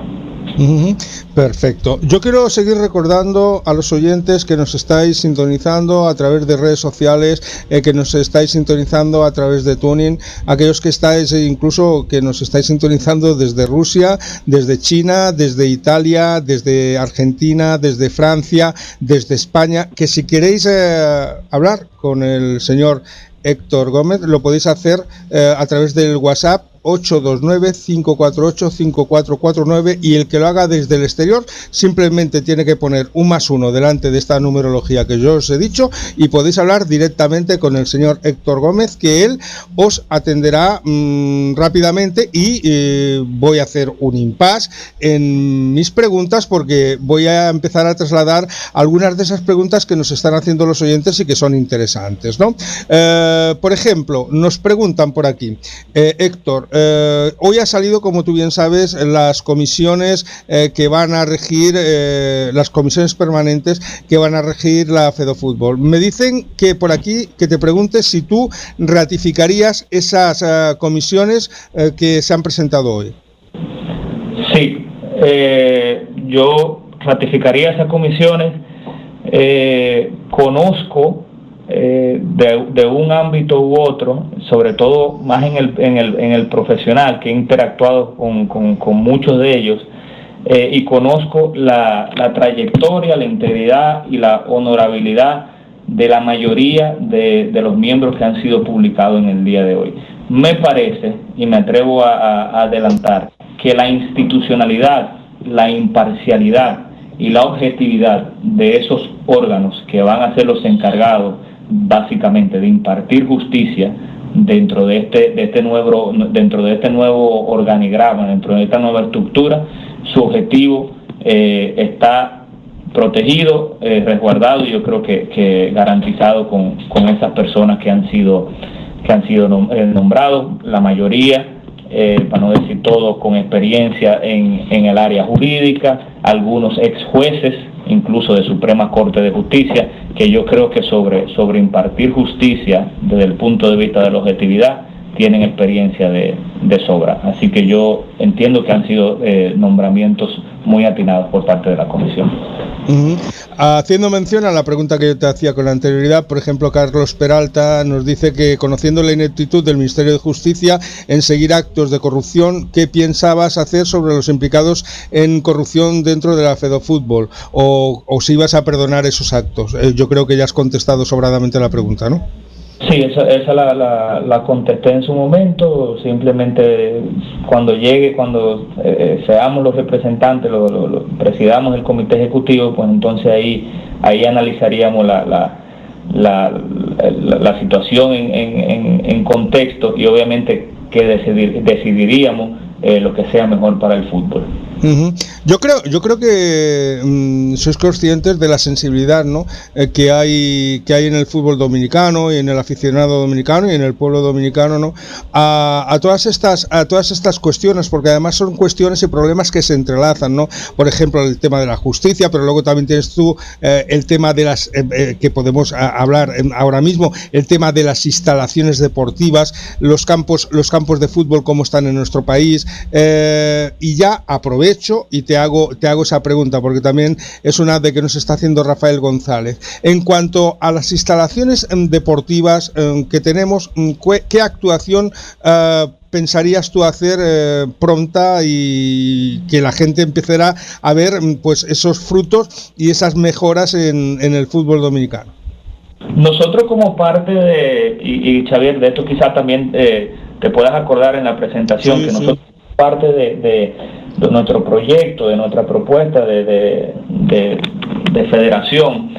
Perfecto. Yo quiero seguir recordando a los oyentes que nos estáis sintonizando a través de redes sociales, que nos estáis sintonizando a través de Tuning, aquellos que estáis incluso que nos estáis sintonizando desde Rusia, desde China, desde Italia, desde Argentina, desde Francia, desde España, que si queréis hablar con el señor Héctor Gómez, lo podéis hacer a través del WhatsApp 829-548-5449, y el que lo haga desde el exterior simplemente tiene que poner un +1 delante de esta numerología que yo os he dicho, y podéis hablar directamente con el señor Héctor Gómez, que él os atenderá rápidamente, y voy a hacer un impasse en mis preguntas porque voy a empezar a trasladar algunas de esas preguntas que nos están haciendo los oyentes y que son interesantes, ¿no? Por ejemplo, nos preguntan por aquí, Héctor, hoy ha salido, como tú bien sabes, las comisiones que van a regir, las comisiones permanentes que van a regir la FEDOFútbol. Me dicen que por aquí, que te preguntes si tú ratificarías esas comisiones que se han presentado hoy. Sí, yo ratificaría esas comisiones. Conozco de un ámbito u otro, sobre todo más en el profesional, que he interactuado con muchos de ellos, y conozco la trayectoria, la integridad y la honorabilidad de la mayoría de los miembros que han sido publicados en el día de hoy. Me parece, y me atrevo a adelantar, que la institucionalidad, la imparcialidad y la objetividad de esos órganos que van a ser los encargados básicamente de impartir justicia dentro de este nuevo organigrama, dentro de esta nueva estructura, su objetivo está protegido, resguardado, y yo creo que garantizado con esas personas que han sido nombrados, la mayoría, para no decir todos, con experiencia en el área jurídica, algunos ex jueces, incluso de Suprema Corte de Justicia, que yo creo que sobre impartir justicia desde el punto de vista de la objetividad tienen experiencia de sobra. Así que yo entiendo que han sido nombramientos muy atinados por parte de la comisión. Haciendo mención a la pregunta que yo te hacía con anterioridad, por ejemplo, Carlos Peralta nos dice que, conociendo la ineptitud del Ministerio de Justicia en seguir actos de corrupción, ¿qué pensabas hacer sobre los implicados en corrupción dentro de la FEDOFútbol? O si ibas a perdonar esos actos. Yo creo que ya has contestado sobradamente la pregunta, ¿no? Sí, esa la contesté en su momento. Simplemente cuando seamos los representantes, presidamos el comité ejecutivo, pues entonces ahí analizaríamos la situación en contexto, y obviamente que decidiríamos lo que sea mejor para el fútbol. Uh-huh. Yo creo que sois conscientes de la sensibilidad, ¿no? que hay en el fútbol dominicano y en el aficionado dominicano y en el pueblo dominicano, ¿no? A todas estas cuestiones, porque además son cuestiones y problemas que se entrelazan, ¿no? Por ejemplo, el tema de la justicia, pero luego también tienes tú el tema de las que podemos hablar ahora mismo, el tema de las instalaciones deportivas, los campos de fútbol como están en nuestro país, y ya aprovecho y te hago esa pregunta, porque también es una de que nos está haciendo Rafael González. En cuanto a las instalaciones deportivas que tenemos, ¿qué actuación pensarías tú hacer pronta y que la gente empezará a ver pues esos frutos y esas mejoras en el fútbol dominicano? Nosotros como parte de, y Xavier, de esto quizás también te puedas acordar en la presentación, que nosotros parte de nuestro proyecto, de nuestra propuesta de federación,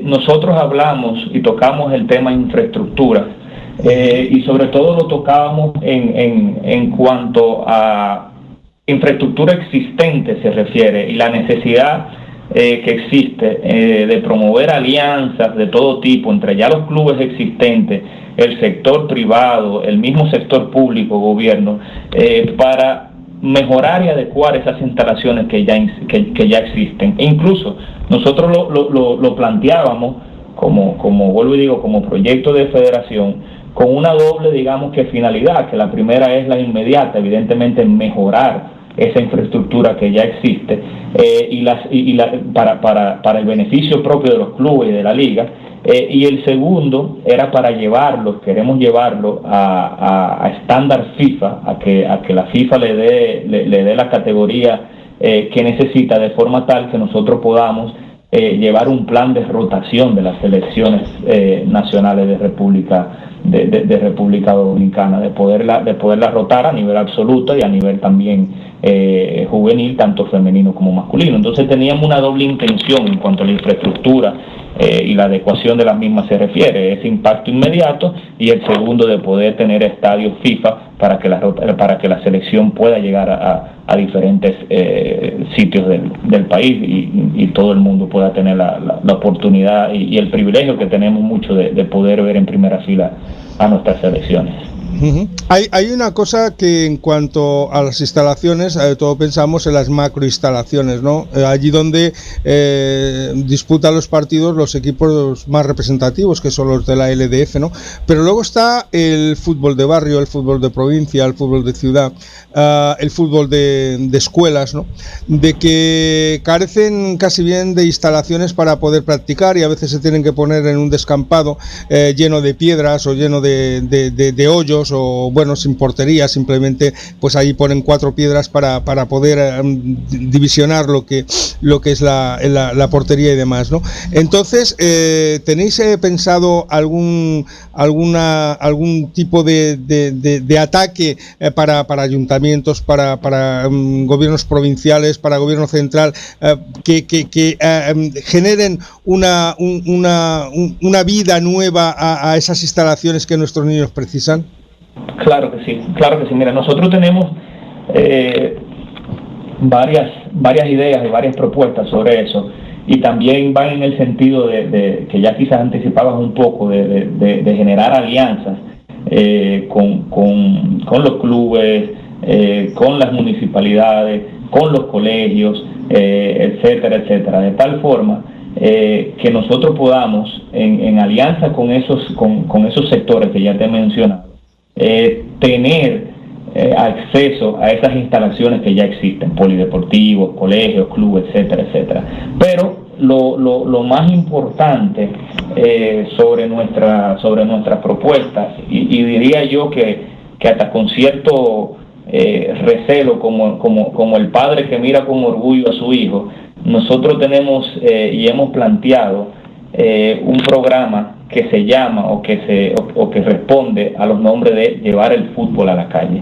nosotros hablamos y tocamos el tema infraestructura, y sobre todo lo tocábamos en cuanto a infraestructura existente se refiere, y la necesidad que existe de promover alianzas de todo tipo entre ya los clubes existentes, el sector privado, el mismo sector público, gobierno, para mejorar y adecuar esas instalaciones que ya existen. E incluso nosotros lo planteábamos como vuelvo y digo, como proyecto de federación, con una doble, digamos, que finalidad, que la primera es la inmediata, evidentemente mejorar esa infraestructura que ya existe, para el beneficio propio de los clubes y de la liga, y el segundo era queremos llevarlo a estándar FIFA, a que la FIFA le dé la categoría que necesita, de forma tal que nosotros podamos llevar un plan de rotación de las selecciones nacionales de República Dominicana, de poderla rotar a nivel absoluto y a nivel también juvenil, tanto femenino como masculino. Entonces teníamos una doble intención en cuanto a la infraestructura y la adecuación de las mismas se refiere, ese impacto inmediato, y el segundo de poder tener estadios FIFA para que la selección pueda llegar a diferentes sitios del país y todo el mundo pueda tener la oportunidad y el privilegio que tenemos mucho de poder ver en primera fila a nuestras selecciones. Uh-huh. Hay una cosa que en cuanto a las instalaciones, todos pensamos en las macroinstalaciones, ¿no? Allí donde disputan los partidos los equipos más representativos, que son los de la LDF, ¿no? Pero luego está el fútbol de barrio, el fútbol de provincia, el fútbol de ciudad, el fútbol de escuelas, ¿no? De que carecen casi bien de instalaciones para poder practicar, y a veces se tienen que poner en un descampado lleno de piedras o lleno de hoyos, o bueno, sin portería, simplemente pues ahí ponen 4 piedras para poder divisionar lo que es la portería y demás, ¿no? Entonces, ¿tenéis pensado algún tipo de ataque para ayuntamientos, para gobiernos provinciales, para gobierno central, que generen una vida nueva a esas instalaciones que nuestros niños precisan? Claro que sí. Mira, nosotros tenemos varias ideas y varias propuestas sobre eso, y también van en el sentido de que ya quizás anticipabas un poco de generar alianzas con los clubes, con las municipalidades, con los colegios, etcétera, de tal forma que nosotros podamos, en alianza con esos sectores que ya te he mencionado, tener acceso a esas instalaciones que ya existen, polideportivos, colegios, clubes, etcétera. Pero lo más importante sobre nuestras propuestas, y diría yo que hasta con cierto recelo, como el padre que mira con orgullo a su hijo, nosotros tenemos y hemos planteado un programa que se llama o que responde a los nombres de llevar el fútbol a la calle.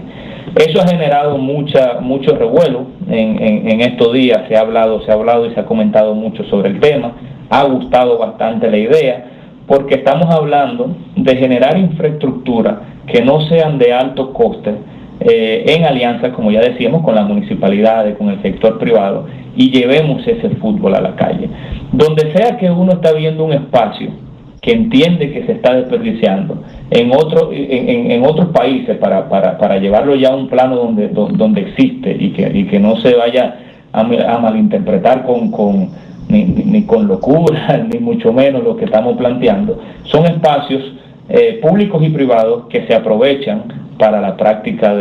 Eso ha generado mucho revuelo en estos días. Se ha hablado y se ha comentado mucho sobre el tema. Ha gustado bastante la idea, porque estamos hablando de generar infraestructura que no sean de alto coste, en alianza, como ya decíamos, con las municipalidades, con el sector privado, y llevemos ese fútbol a la calle. Donde sea que uno está viendo un espacio que entiende que se está desperdiciando en otros países para llevarlo ya a un plano donde existe y que no se vaya a malinterpretar ni con locura, ni mucho menos lo que estamos planteando, son espacios públicos y privados que se aprovechan para la práctica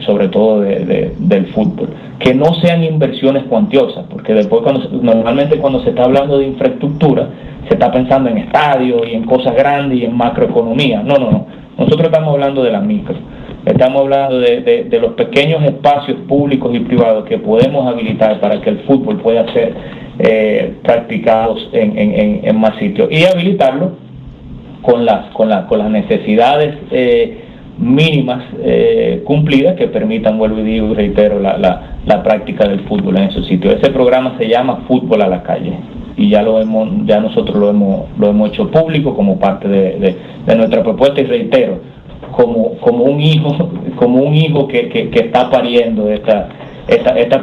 sobre todo del fútbol, que no sean inversiones cuantiosas, porque después normalmente cuando se está hablando de infraestructura se está pensando en estadios y en cosas grandes y en macroeconomía. No, nosotros estamos hablando de la micro, estamos hablando de los pequeños espacios públicos y privados que podemos habilitar para que el fútbol pueda ser practicados en más sitios, y habilitarlo con las necesidades mínimas cumplidas que permitan, vuelvo y digo y reitero, la práctica del fútbol en esos sitios. Ese programa se llama Fútbol a la Calle y ya nosotros lo hemos hecho público como parte de nuestra propuesta, y reitero, como un hijo que está pariendo esta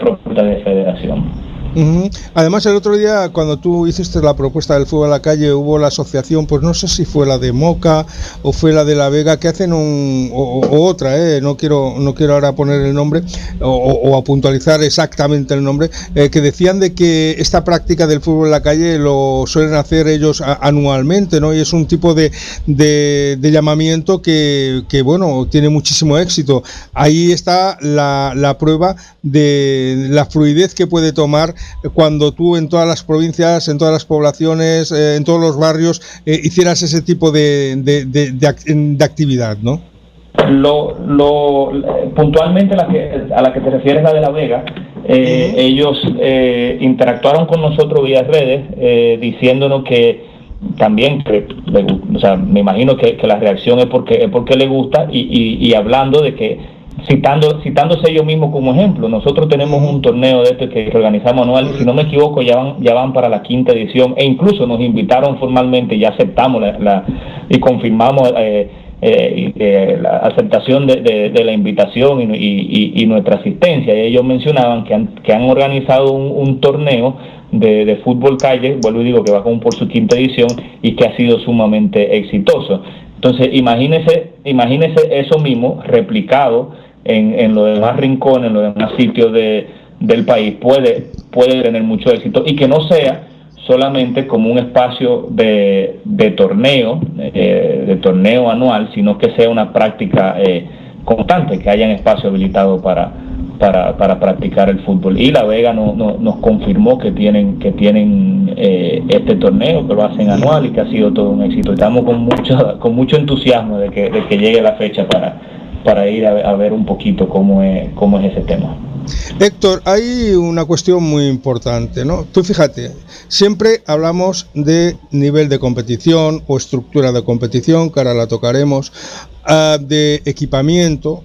propuesta de federación. Uh-huh. Además, el otro día, cuando tú hiciste la propuesta del fútbol a la calle, hubo la asociación, pues no sé si fue la de Moca o fue la de La Vega, que hacen otra, no quiero ahora poner el nombre o a puntualizar exactamente el nombre, que decían de que esta práctica del fútbol en la calle lo suelen hacer ellos anualmente, ¿no? Y es un tipo de llamamiento que bueno, tiene muchísimo éxito. Ahí está la prueba de la fluidez que puede tomar cuando tú en todas las provincias, en todas las poblaciones, en todos los barrios hicieras ese tipo de actividad, ¿no? Puntualmente a la que te refieres, la de La Vega, ellos interactuaron con nosotros vía redes, diciéndonos que también, o sea, me imagino que la reacción es porque le gusta, y hablando de que citándose ellos mismos como ejemplo. Nosotros tenemos un torneo de este que organizamos anual, si no me equivoco ya van para la 5ª edición, e incluso nos invitaron formalmente, y aceptamos y confirmamos la aceptación de la invitación y nuestra asistencia. Y ellos mencionaban que han organizado un torneo de fútbol calle, vuelvo y digo que va por su 5ª edición, y que ha sido sumamente exitoso. Entonces, imagínese eso mismo replicado en los demás rincones, en los demás sitios del país. Puede tener mucho éxito, y que no sea solamente como un espacio de torneo anual, sino que sea una práctica constante, que hayan espacio habilitado para practicar el fútbol. Y La Vega nos confirmó que tienen este torneo, que lo hacen anual y que ha sido todo un éxito. Estamos con mucho entusiasmo de que llegue la fecha para ir a ver un poquito cómo es ese tema. Héctor, hay una cuestión muy importante, ¿no? Tú fíjate, siempre hablamos de nivel de competición o estructura de competición, que ahora la tocaremos, de equipamiento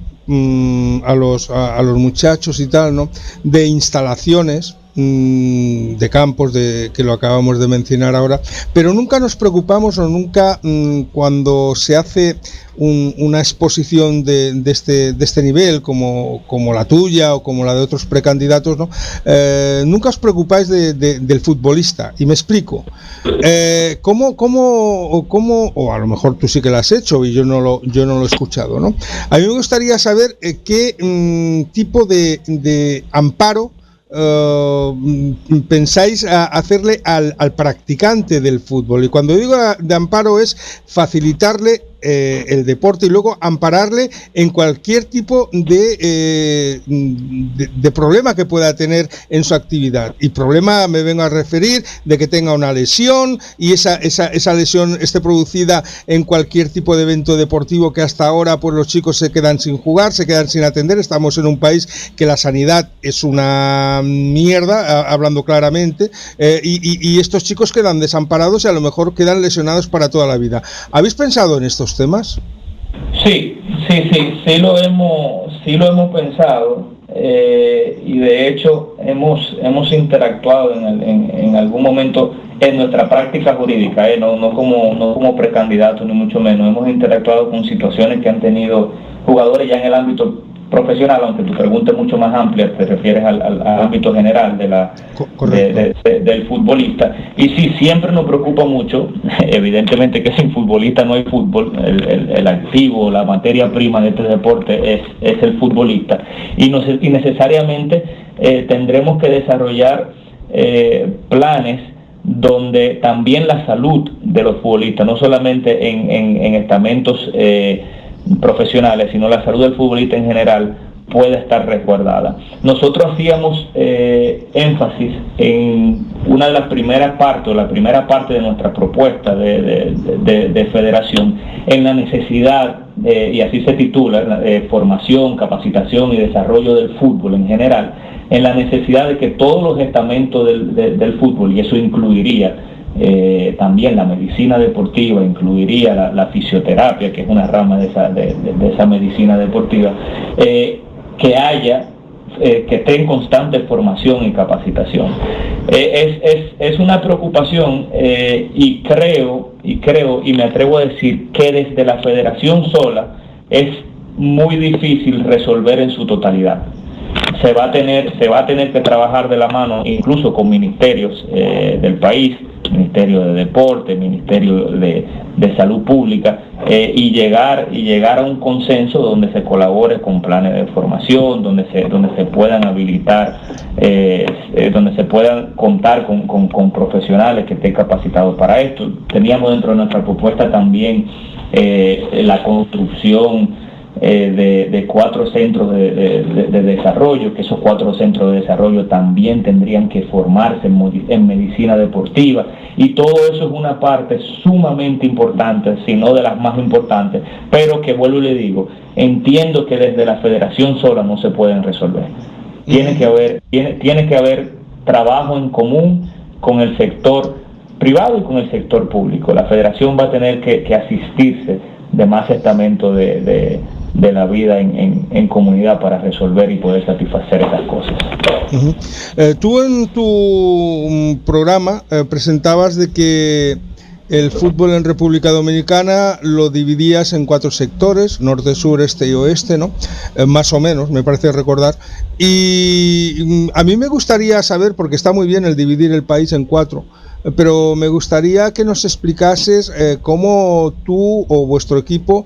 a los muchachos y tal, ¿no? De instalaciones, de campos, que lo acabamos de mencionar ahora, pero nunca nos preocupamos, o nunca cuando se hace una exposición de este nivel, como la tuya o como la de otros precandidatos, ¿no? Nunca os preocupáis del futbolista, y me explico. ¿Cómo, o a lo mejor tú sí que lo has hecho y yo no lo he escuchado, ¿no? A mí me gustaría saber qué tipo de amparo pensáis hacerle al practicante del fútbol. Y cuando digo de amparo, es facilitarle el deporte y luego ampararle en cualquier tipo de problema que pueda tener en su actividad. Y problema me vengo a referir de que tenga una lesión, y esa lesión esté producida en cualquier tipo de evento deportivo, que hasta ahora pues los chicos se quedan sin jugar, se quedan sin atender. Estamos en un país que la sanidad es una mierda, hablando claramente, y estos chicos quedan desamparados y a lo mejor quedan lesionados para toda la vida. ¿Habéis pensado en estos temas? Sí lo hemos pensado, y de hecho hemos interactuado en algún momento en nuestra práctica jurídica, no como precandidato ni mucho menos. Hemos interactuado con situaciones que han tenido jugadores ya en el ámbito profesional, aunque tu pregunta es mucho más amplia, te refieres al ámbito general del futbolista. Y sí, siempre nos preocupa mucho, evidentemente que sin futbolista no hay fútbol, el activo, la materia prima de este deporte es el futbolista, y necesariamente tendremos que desarrollar planes donde también la salud de los futbolistas, no solamente en estamentos profesionales, sino la salud del futbolista en general, pueda estar resguardada. Nosotros hacíamos énfasis en una de las primeras partes, la primera parte de nuestra propuesta de federación, en la necesidad, y así se titula, formación, capacitación y desarrollo del fútbol en general, en la necesidad de que todos los estamentos del fútbol, y eso incluiría también la medicina deportiva, incluiría la fisioterapia, que es una rama de esa medicina deportiva, que esté en constante formación y capacitación. Es una preocupación, y creo y me atrevo a decir que desde la federación sola es muy difícil resolver en su totalidad. Se va a tener que trabajar de la mano incluso con ministerios del país, Ministerio de Deporte, Ministerio de Salud Pública, y llegar a un consenso donde se colabore con planes de formación, donde se puedan habilitar, donde se puedan contar con profesionales que estén capacitados para esto. Teníamos dentro de nuestra propuesta también la construcción de 4 centros de desarrollo, que esos 4 centros de desarrollo también tendrían que formarse en medicina deportiva, y todo eso es una parte sumamente importante, si no de las más importantes, pero que, vuelvo y le digo, entiendo que desde la federación sola no se pueden resolver. Tiene que haber trabajo en común con el sector privado y con el sector público. La federación va a tener que asistirse de más estamentos de la vida en comunidad para resolver y poder satisfacer esas cosas. Tú en tu programa presentabas de que el fútbol en República Dominicana lo dividías en 4 sectores, norte, sur, este y oeste, ¿no? Más o menos, me parece recordar. Y a mí me gustaría saber, porque está muy bien el dividir el país en 4, pero me gustaría que nos explicases cómo tú o vuestro equipo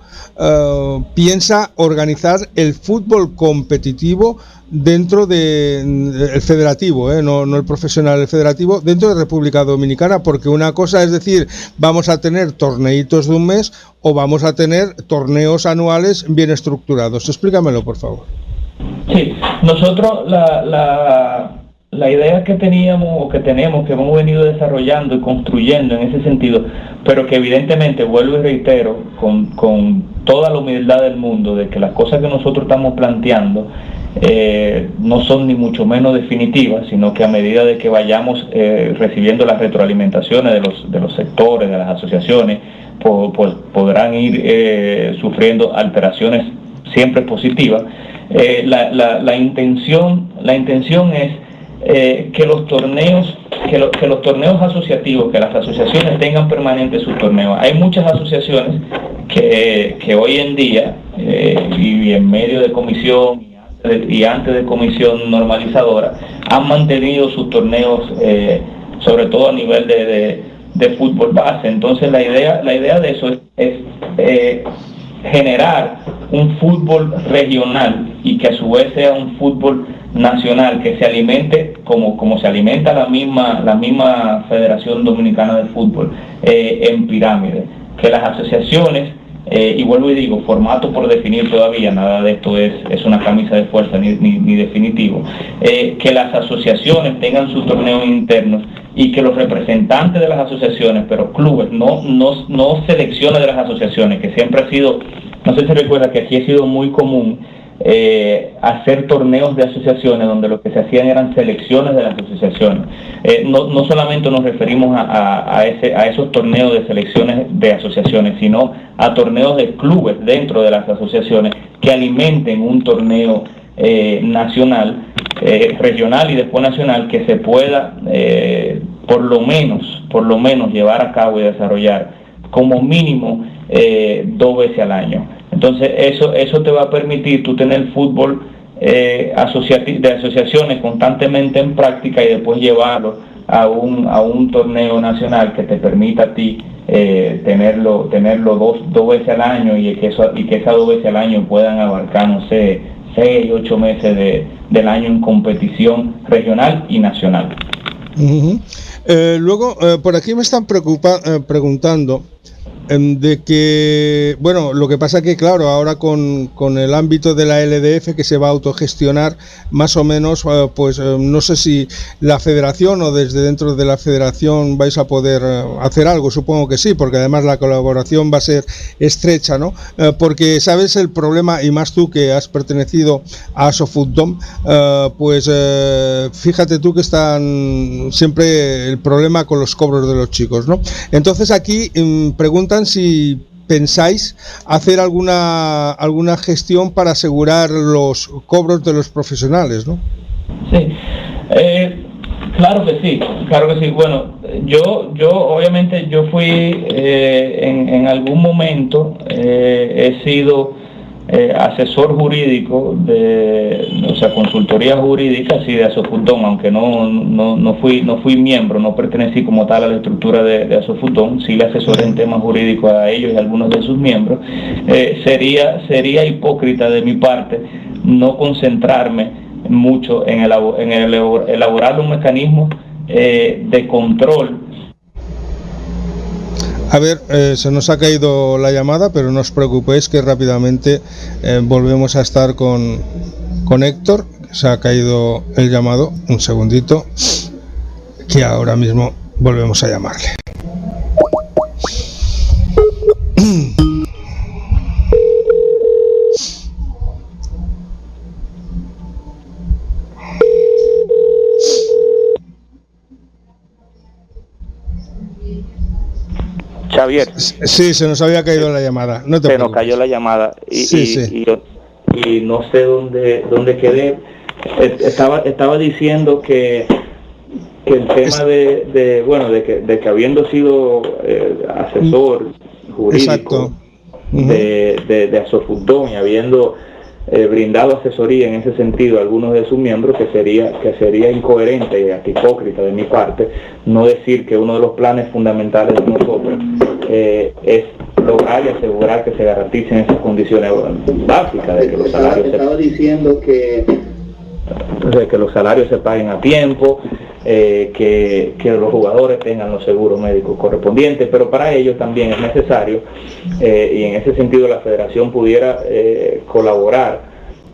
piensa organizar el fútbol competitivo dentro del federativo, no el profesional, el federativo, dentro de República Dominicana, porque una cosa es decir, vamos a tener torneitos de un mes o vamos a tener torneos anuales bien estructurados. Explícamelo, por favor. Sí, nosotros la idea que teníamos o que tenemos, que hemos venido desarrollando y construyendo en ese sentido, pero que evidentemente, vuelvo y reitero, con toda la humildad del mundo, de que las cosas que nosotros estamos planteando no son ni mucho menos definitivas, sino que a medida de que vayamos recibiendo las retroalimentaciones de los sectores, de las asociaciones, pues podrán ir sufriendo alteraciones siempre positivas. La intención es que los torneos asociativos, que las asociaciones tengan permanentes sus torneos. Hay muchas asociaciones que hoy en día, y en medio de comisión y antes de comisión normalizadora, han mantenido sus torneos, sobre todo a nivel de fútbol base. Entonces la idea de eso es generar un fútbol regional, y que a su vez sea un fútbol nacional que se alimente como se alimenta la misma Federación Dominicana de Fútbol, en pirámide, que las asociaciones, y vuelvo y digo, formato por definir todavía, nada de esto es una camisa de fuerza ni definitivo, que las asociaciones tengan sus torneos internos, y que los representantes de las asociaciones, pero clubes, no selecciones de las asociaciones, que siempre ha sido, no sé si recuerda que aquí ha sido muy común hacer torneos de asociaciones donde lo que se hacían eran selecciones de las asociaciones. No solamente nos referimos a esos torneos de selecciones de asociaciones, sino a torneos de clubes dentro de las asociaciones que alimenten un torneo nacional, regional y después nacional, que se pueda por lo menos llevar a cabo y desarrollar como mínimo 2 veces al año. Entonces eso te va a permitir tú tener fútbol de asociaciones constantemente en práctica y después llevarlo a un torneo nacional que te permita a ti tenerlo dos veces al año y que esas 2 veces al año puedan abarcar, no sé, 6, 8 meses del año en competición regional y nacional. Uh-huh. Luego, por aquí me están preguntando de que, bueno, lo que pasa que claro, ahora con el ámbito de la LDF que se va a autogestionar más o menos, pues no sé si la federación o desde dentro de la federación vais a poder hacer algo, supongo que sí, porque además la colaboración va a ser estrecha, ¿no? Porque sabes el problema, y más tú que has pertenecido a Asofutdom, pues fíjate tú que están siempre el problema con los cobros de los chicos, ¿no? Entonces aquí preguntan si pensáis hacer alguna gestión para asegurar los cobros de los profesionales, ¿no? Sí, claro que sí. Bueno, yo obviamente yo fui en algún momento he sido asesor jurídico consultoría jurídica de Asofutdom, aunque no fui miembro, no pertenecí como tal a la estructura de Asofutdom, sí le asesoré en temas jurídicos a ellos y a algunos de sus miembros. Sería hipócrita de mi parte no concentrarme mucho en elaborar un mecanismo de control. A ver, se nos ha caído la llamada, pero no os preocupéis que rápidamente volvemos a estar con Héctor. Se ha caído el llamado, un segundito, que ahora mismo volvemos a llamarle. Javier. Sí, se nos había caído la llamada. No te se nos cayó la llamada y no sé dónde quedé. Estaba diciendo que el tema de que habiendo sido asesor jurídico de Asofutdom y habiendo brindado asesoría en ese sentido a algunos de sus miembros, que sería incoherente y hasta hipócrita de mi parte no decir que uno de los planes fundamentales de nosotros es lograr y asegurar que se garanticen esas condiciones básicas de que los salarios que los salarios se paguen a tiempo, que los jugadores tengan los seguros médicos correspondientes, pero para ello también es necesario, y en ese sentido la federación pudiera colaborar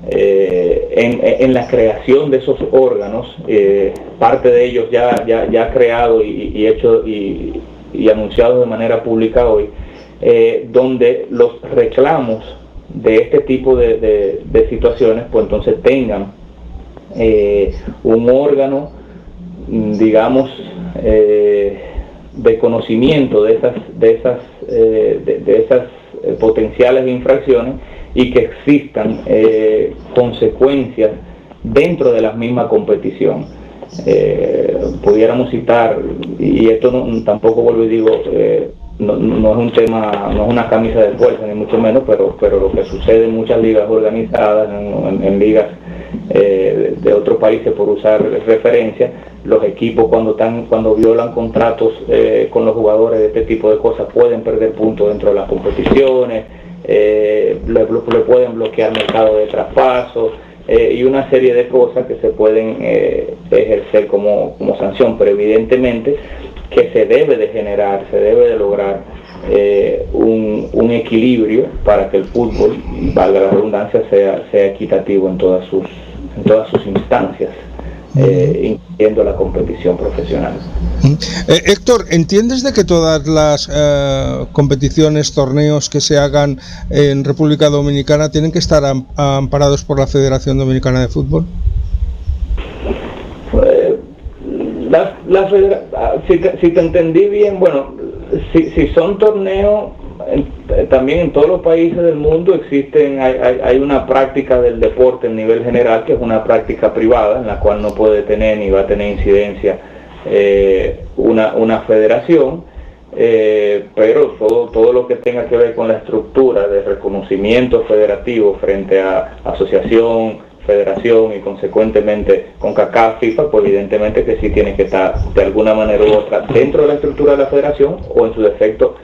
en la creación de esos órganos, parte de ellos ya creado y hecho y anunciado de manera pública hoy, donde los reclamos de este tipo de situaciones pues entonces tengan un órgano, digamos, de conocimiento de esas potenciales infracciones y que existan consecuencias dentro de la misma competición. Pudiéramos citar, y esto tampoco vuelvo y digo, no es un tema, no es una camisa de fuerza ni mucho menos, pero lo que sucede en muchas ligas organizadas, en ligas de otros países, por usar referencia, los equipos cuando violan contratos con los jugadores de este tipo de cosas pueden perder puntos dentro de las competiciones, le pueden bloquear mercado de traspaso y una serie de cosas que se pueden ejercer como sanción, pero evidentemente que se debe de lograr un equilibrio para que el fútbol, valga la redundancia, sea equitativo en todas sus instancias, incluyendo la competición profesional. Héctor, ¿entiendes de que todas las competiciones, torneos que se hagan en República Dominicana tienen que estar amparados por la Federación Dominicana de Fútbol? Si te entendí bien, bueno, si son torneos, también en todos los países del mundo hay una práctica del deporte a nivel general que es una práctica privada en la cual no puede tener ni va a tener incidencia una federación, pero todo lo que tenga que ver con la estructura de reconocimiento federativo frente a asociación, federación y consecuentemente con CONCACAF, FIFA, pues evidentemente que sí tiene que estar de alguna manera u otra dentro de la estructura de la federación o en su defecto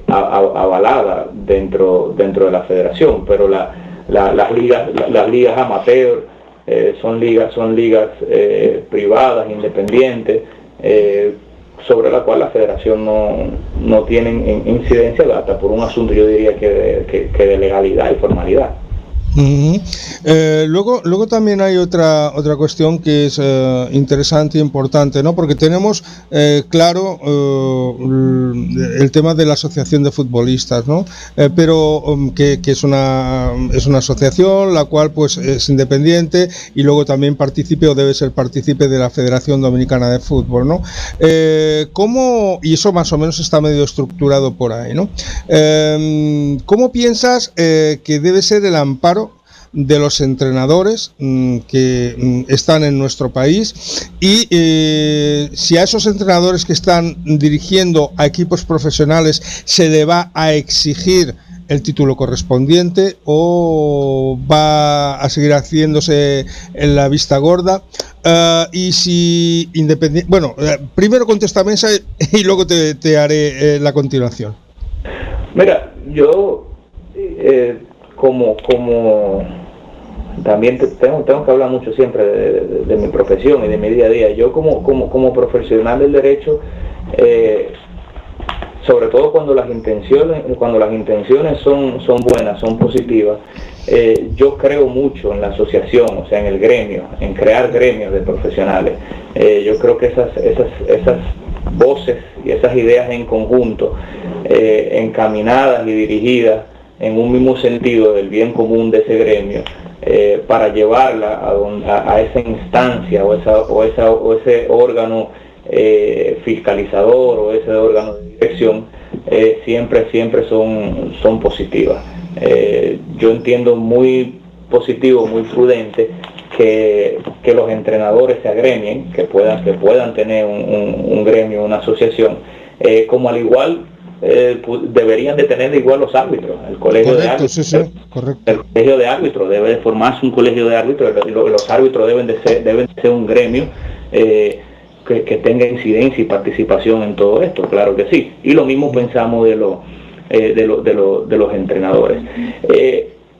avalada dentro de la federación. Pero las ligas amateur son ligas privadas, independientes, sobre la cual la federación no tiene incidencia hasta por un asunto, yo diría que de legalidad y formalidad. Uh-huh. Luego también hay otra cuestión que es interesante e importante, ¿no? Porque tenemos claro el tema de la asociación de futbolistas, ¿no? Pero que es una asociación la cual pues es independiente y luego también participe o debe ser partícipe de la Federación Dominicana de Fútbol, ¿no? ¿Cómo, y eso más o menos está medio estructurado por ahí, ¿no? ¿Cómo piensas que debe ser el amparo de los entrenadores que están en nuestro país y si a esos entrenadores que están dirigiendo a equipos profesionales se le va a exigir el título correspondiente o va a seguir haciéndose en la vista gorda? Y si independiente, bueno, primero contéstame esa y luego te haré la continuación. Mira, yo como también tengo que hablar mucho siempre de mi profesión y de mi día a día. Yo como profesional del derecho, sobre todo cuando las intenciones son buenas, son positivas, yo creo mucho en la asociación, o sea, en el gremio, en crear gremios de profesionales. Yo creo que esas voces y esas ideas en conjunto, encaminadas y dirigidas en un mismo sentido del bien común de ese gremio, para llevarla a esa instancia o ese órgano fiscalizador o ese órgano de dirección, siempre son positivas. Yo entiendo muy positivo, muy prudente que los entrenadores se agremien, que puedan tener un gremio, una asociación, como al igual deberían de tener igual los árbitros, el colegio de árbitros. Sí, correcto. El colegio de árbitros debe de formarse un colegio de árbitros, los árbitros deben de ser un gremio que tenga incidencia y participación en todo esto, claro que sí. Y lo mismo pensamos de los entrenadores.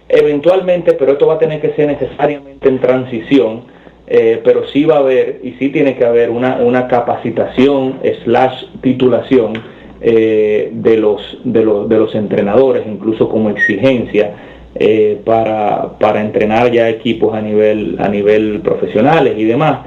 Eventualmente, pero esto va a tener que ser necesariamente en transición, pero sí va a haber y sí tiene que haber una capacitación / titulación de los entrenadores, incluso como exigencia para entrenar ya equipos a nivel profesionales y demás.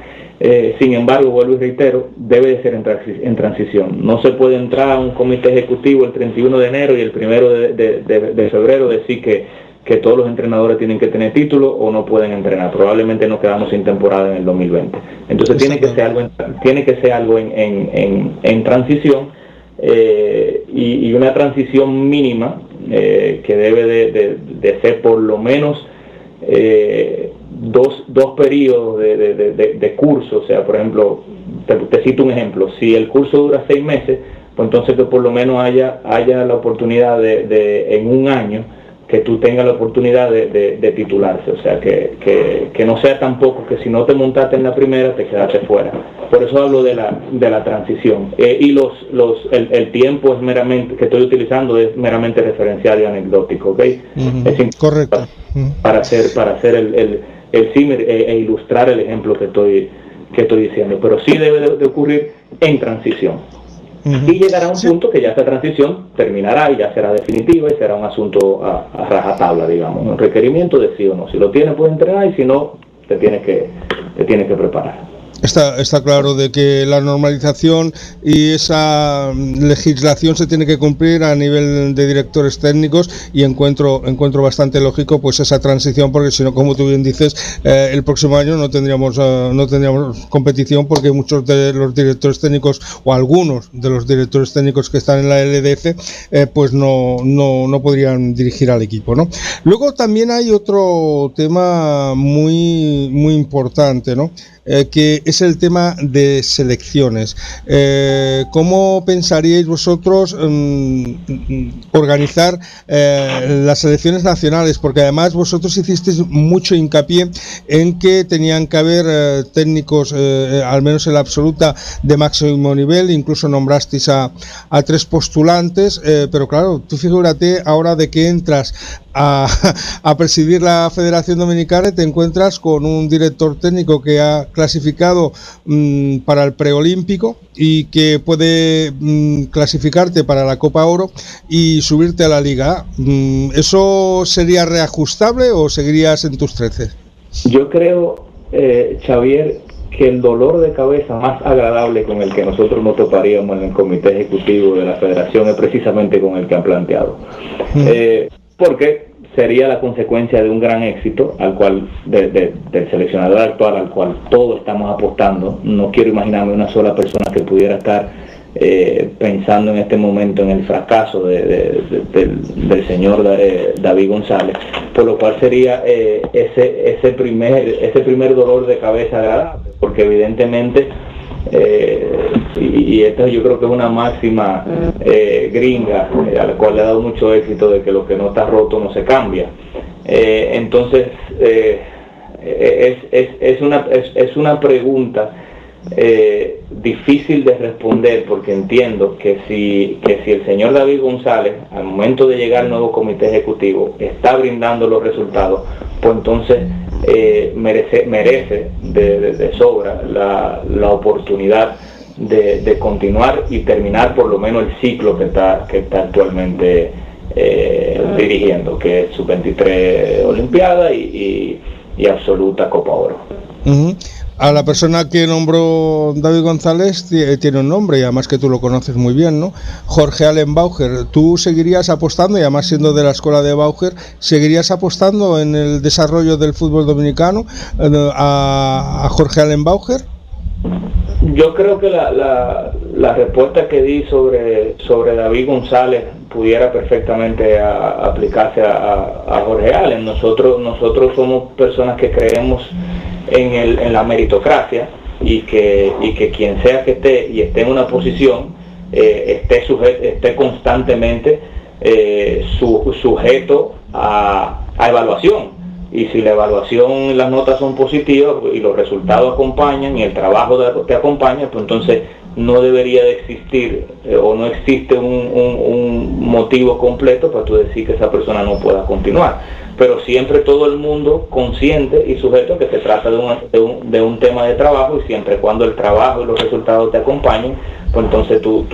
Sin embargo, vuelvo y reitero, debe de ser en transición. No se puede entrar a un comité ejecutivo el 31 de enero y el 1 de febrero decir que todos los entrenadores tienen que tener título o no pueden entrenar. Probablemente nos quedamos sin temporada en el 2020. Entonces tiene que ser algo en transición, y una transición mínima que debe de ser por lo menos dos periodos de curso. O sea, por ejemplo, te cito un ejemplo: si el curso dura 6 meses, pues entonces que por lo menos haya la oportunidad de en un año que tú tengas la oportunidad de titularse. O sea, que no sea tampoco que si no te montaste en la primera te quedaste fuera. Por eso hablo de la transición. Y el tiempo es meramente que estoy utilizando es meramente referencial y anecdótico, ¿ok? Es correcto. Para hacer el símil e ilustrar el ejemplo que estoy diciendo. Pero sí debe de ocurrir en transición. Y llegará a un punto que ya esa transición terminará y ya será definitiva y será un asunto a rajatabla, digamos, un requerimiento de sí o no. Si lo tienes, puedes entrenar, y si no, te tienes que preparar. Está claro de que la normalización y esa legislación se tiene que cumplir a nivel de directores técnicos, y encuentro bastante lógico pues esa transición, porque si no, como tú bien dices, el próximo año no tendríamos competición, porque muchos de los directores técnicos o algunos de los directores técnicos que están en la LDF pues no podrían dirigir al equipo, ¿no? Luego también hay otro tema muy muy importante, ¿no? que es el tema de selecciones. ¿Cómo pensaríais vosotros organizar las selecciones nacionales? Porque además vosotros hicisteis mucho hincapié en que tenían que haber técnicos, al menos en la absoluta, de máximo nivel. Incluso nombrasteis a 3 postulantes, pero claro, tú figúrate ahora de que entras a presidir la Federación Dominicana y te encuentras con un director técnico que ha clasificado para el preolímpico y que puede clasificarte para la Copa Oro y subirte a la Liga A. ¿Eso sería reajustable o seguirías en tus 13? Yo creo, Xavier, que el dolor de cabeza más agradable con el que nosotros nos toparíamos en el comité ejecutivo de la federación es precisamente con el que han planteado. Porque sería la consecuencia de un gran éxito al cual del seleccionador actual al cual todos estamos apostando. No quiero imaginarme una sola persona que pudiera estar pensando en este momento en el fracaso del señor David González, por lo cual sería ese primer dolor de cabeza agradable, porque evidentemente y esto yo creo que es una máxima gringa a la cual le ha dado mucho éxito, de que lo que no está roto no se cambia. Entonces es una pregunta difícil de responder, porque entiendo que si el señor David González, al momento de llegar al nuevo comité ejecutivo, está brindando los resultados, pues entonces merece de sobra la oportunidad de continuar y terminar por lo menos el ciclo que está actualmente dirigiendo, que es sub-23 Olimpiada y absoluta Copa Oro. Uh-huh. A la persona que nombró David González tiene un nombre, y además que tú lo conoces muy bien, ¿no? Jorge Allen Bauger. ¿Tú seguirías apostando, y además siendo de la escuela de Bauger, seguirías apostando en el desarrollo del fútbol dominicano a Jorge Allen Bauger? Yo creo que la respuesta que di sobre David González pudiera perfectamente aplicarse a Jorge Allen. Nosotros somos personas que creemos en la meritocracia, y que quien sea que esté en una posición esté constantemente sujeto a evaluación. Y si la evaluación, las notas son positivas y los resultados acompañan y el trabajo te acompaña, pues entonces no debería de existir o no existe un motivo completo para tú decir que esa persona no pueda continuar. Pero siempre todo el mundo consciente y sujeto a que se trata de un tema de trabajo, y siempre cuando el trabajo y los resultados te acompañen, pues entonces tú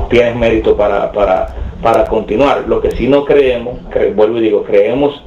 tienes mérito para continuar. Lo que sí no creemos, vuelvo y digo, creemos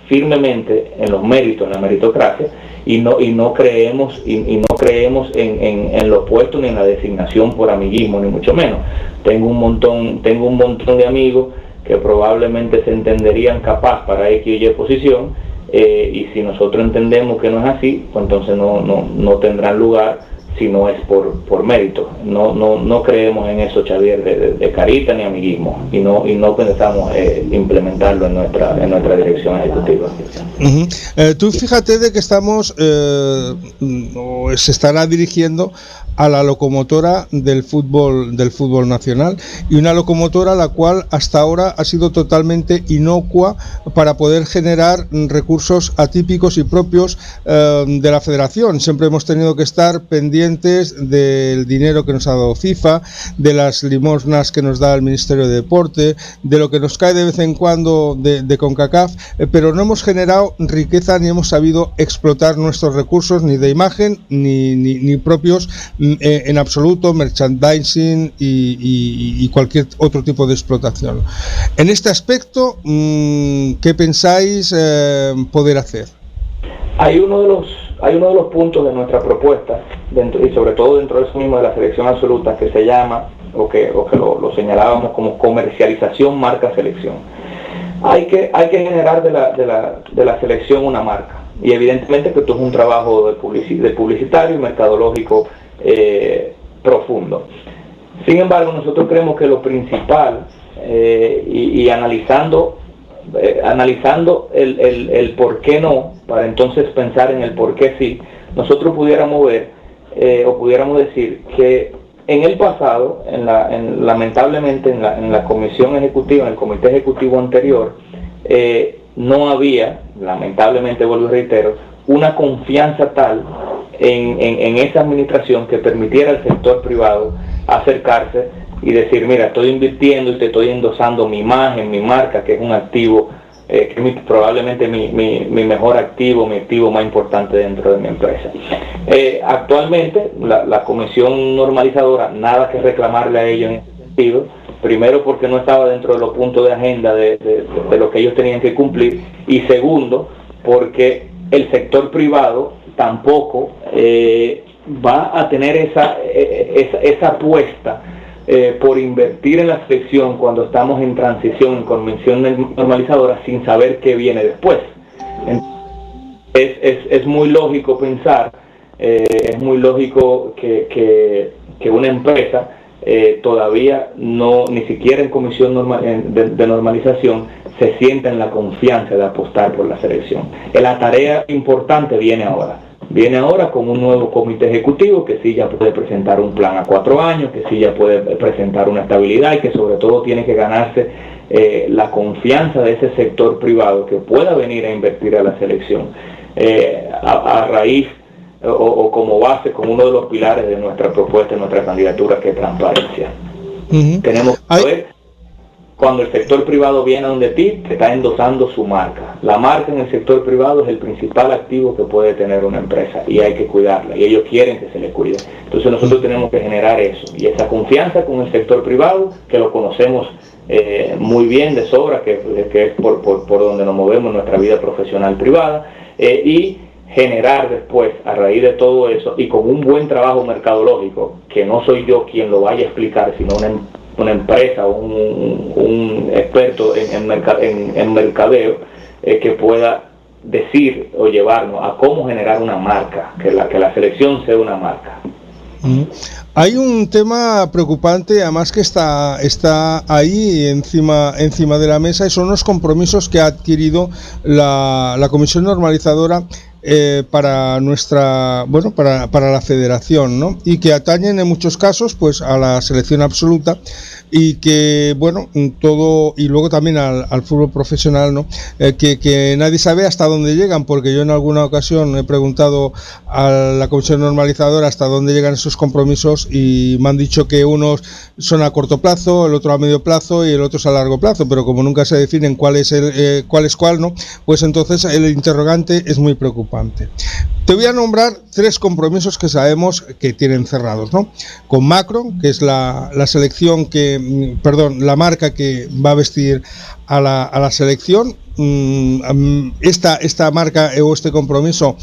firmemente en los méritos, en la meritocracia, y no creemos en lo opuesto, ni en la designación por amiguismo, ni mucho menos. Tengo un montón de amigos que probablemente se entenderían capaz para X o Y posición, y si nosotros entendemos que no es así, pues entonces no tendrán lugar si no es por mérito. No creemos en eso, Xavier, de carita ni amiguismo, y no pensamos implementarlo en nuestra dirección ejecutiva. Uh-huh. Tú fíjate de que estamos se estará dirigiendo a la locomotora del fútbol nacional, y una locomotora la cual hasta ahora ha sido totalmente inocua para poder generar recursos atípicos y propios de la federación. Siempre hemos tenido que estar pendientes del dinero que nos ha dado FIFA, de las limosnas que nos da el Ministerio de Deporte, de lo que nos cae de vez en cuando de CONCACAF, pero no hemos generado riqueza ni hemos sabido explotar nuestros recursos, ni de imagen ni propios en absoluto, merchandising y cualquier otro tipo de explotación. En este aspecto, ¿qué pensáis poder hacer? Hay uno de los puntos de nuestra propuesta, y sobre todo dentro de eso mismo de la selección absoluta, que se llama, o que lo señalábamos como comercialización marca selección. Hay que generar de la selección una marca, y evidentemente que esto es un trabajo de publicitario y mercadológico profundo. Sin embargo, nosotros creemos que lo principal, y analizando el por qué no, para entonces pensar en el por qué sí, nosotros pudiéramos ver o pudiéramos decir que en el pasado, lamentablemente en la comisión ejecutiva, en el comité ejecutivo anterior, no había, lamentablemente vuelvo y reitero, una confianza tal en esa administración que permitiera al sector privado acercarse y decir, mira, estoy invirtiendo y te estoy endosando mi imagen, mi marca, que es un activo, que es probablemente mi mejor activo, mi activo más importante dentro de mi empresa. Actualmente, la comisión normalizadora, nada que reclamarle a ellos en ese sentido, primero porque no estaba dentro de los puntos de agenda de lo que ellos tenían que cumplir, y segundo, porque el sector privado tampoco va a tener esa apuesta por invertir en la selección cuando estamos en transición, en convención normalizadora, sin saber qué viene después. Es muy lógico pensar, es muy lógico que una empresa todavía ni siquiera en comisión de normalización se sienta en la confianza de apostar por la selección. La tarea importante viene ahora con un nuevo comité ejecutivo que sí ya puede presentar un plan a 4 años, que sí ya puede presentar una estabilidad y que sobre todo tiene que ganarse la confianza de ese sector privado que pueda venir a invertir a la selección a raíz o como base, como uno de los pilares de nuestra propuesta, de nuestra candidatura, que es transparencia. Tenemos que ver cuando el sector privado viene donde ti, te está endosando su marca. La marca en el sector privado es el principal activo que puede tener una empresa y hay que cuidarla, y ellos quieren que se le cuide. Entonces nosotros tenemos que generar eso, y esa confianza con el sector privado, que lo conocemos muy bien de sobra, que es por donde nos movemos en nuestra vida profesional privada, y generar después, a raíz de todo eso, y con un buen trabajo mercadológico, que no soy yo quien lo vaya a explicar, sino una empresa, un experto en mercadeo, que pueda decir o llevarnos a cómo generar una marca, que la selección sea una marca. Hay un tema preocupante, además, que está ahí encima de la mesa, y son los compromisos que ha adquirido la Comisión Normalizadora para para la federación, ¿no? Y que atañen en muchos casos pues a la selección absoluta, y que todo, y luego también al fútbol profesional, ¿no? Que nadie sabe hasta dónde llegan, porque yo en alguna ocasión he preguntado a la Comisión Normalizadora hasta dónde llegan esos compromisos, y me han dicho que unos son a corto plazo, el otro a medio plazo y el otro es a largo plazo, pero como nunca se definen cuál es cuál, ¿no? Pues entonces el interrogante es muy preocupante. Te voy a nombrar 3 compromisos que sabemos que tienen cerrados, ¿no? Con Macron, que es la selección la marca que va a vestir a la selección. Esta marca o este compromiso,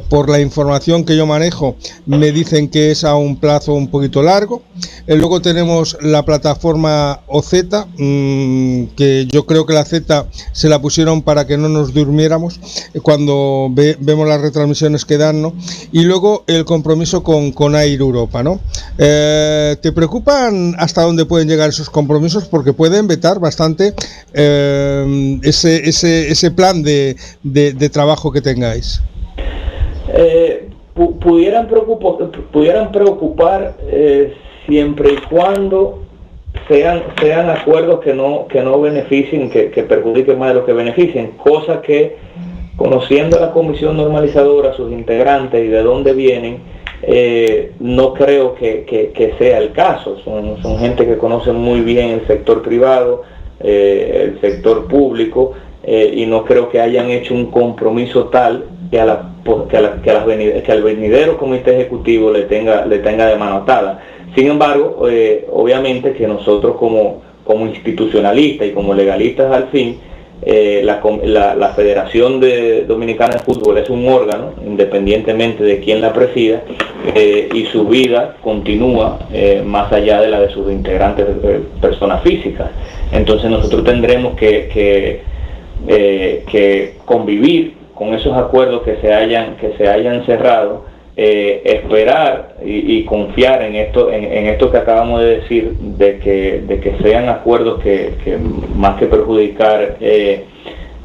por la información que yo manejo, me dicen que es a un plazo un poquito largo. Luego tenemos la plataforma OZ, que yo creo que la Z se la pusieron para que no nos durmiéramos cuando vemos las retransmisiones que dan, ¿no? Y luego el compromiso con Air Europa, ¿no? ¿Te preocupan hasta dónde pueden llegar esos compromisos? Porque pueden vetar bastante ese plan de trabajo que tengáis. Pudieran preocupar siempre y cuando sean acuerdos que no beneficien, que perjudiquen más de lo que beneficien, cosa que, conociendo a la Comisión Normalizadora, sus integrantes y de dónde vienen, no creo que sea el caso. Son gente que conoce muy bien el sector privado, el sector público, y no creo que hayan hecho un compromiso tal que al venidero comité ejecutivo le tenga de mano atada. Sin embargo, obviamente que nosotros como institucionalistas y como legalistas al fin, la Federación Dominicana de Fútbol es un órgano, independientemente de quién la presida, y su vida continúa más allá de la de sus integrantes, personas físicas. Entonces nosotros tendremos que convivir con esos acuerdos que se hayan cerrado, esperar y confiar en esto que acabamos de decir, de que sean acuerdos que más que perjudicar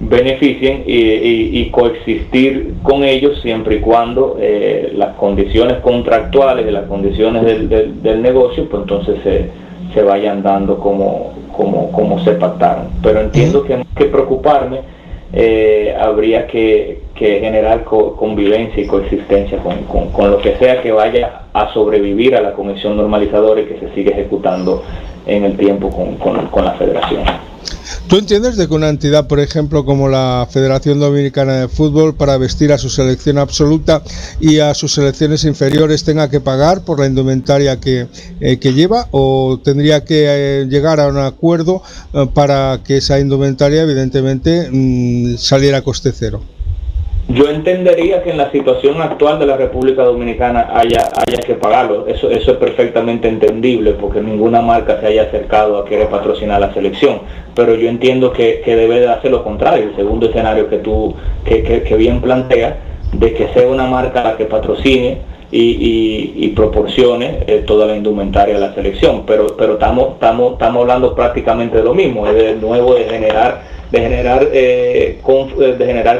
beneficien y coexistir con ellos siempre y cuando las condiciones contractuales y las condiciones del negocio pues entonces se vayan dando como se pactaron. Pero entiendo que más que preocuparme, habría que generar convivencia y coexistencia con lo que sea que vaya a sobrevivir a la comisión normalizadora y que se siga ejecutando en el tiempo con la federación. ¿Tú entiendes de que una entidad, por ejemplo, como la Federación Dominicana de Fútbol, para vestir a su selección absoluta y a sus selecciones inferiores tenga que pagar por la indumentaria que lleva, o tendría que llegar a un acuerdo para que esa indumentaria evidentemente saliera a coste cero? Yo entendería que en la situación actual de la República Dominicana haya que pagarlo. Eso es perfectamente entendible porque ninguna marca se haya acercado a querer patrocinar la selección. Pero yo entiendo que debe de hacer lo contrario. El segundo escenario que bien plantea, de que sea una marca la que patrocine y proporcione toda la indumentaria a la selección. Pero estamos hablando prácticamente de lo mismo, es de nuevo de generar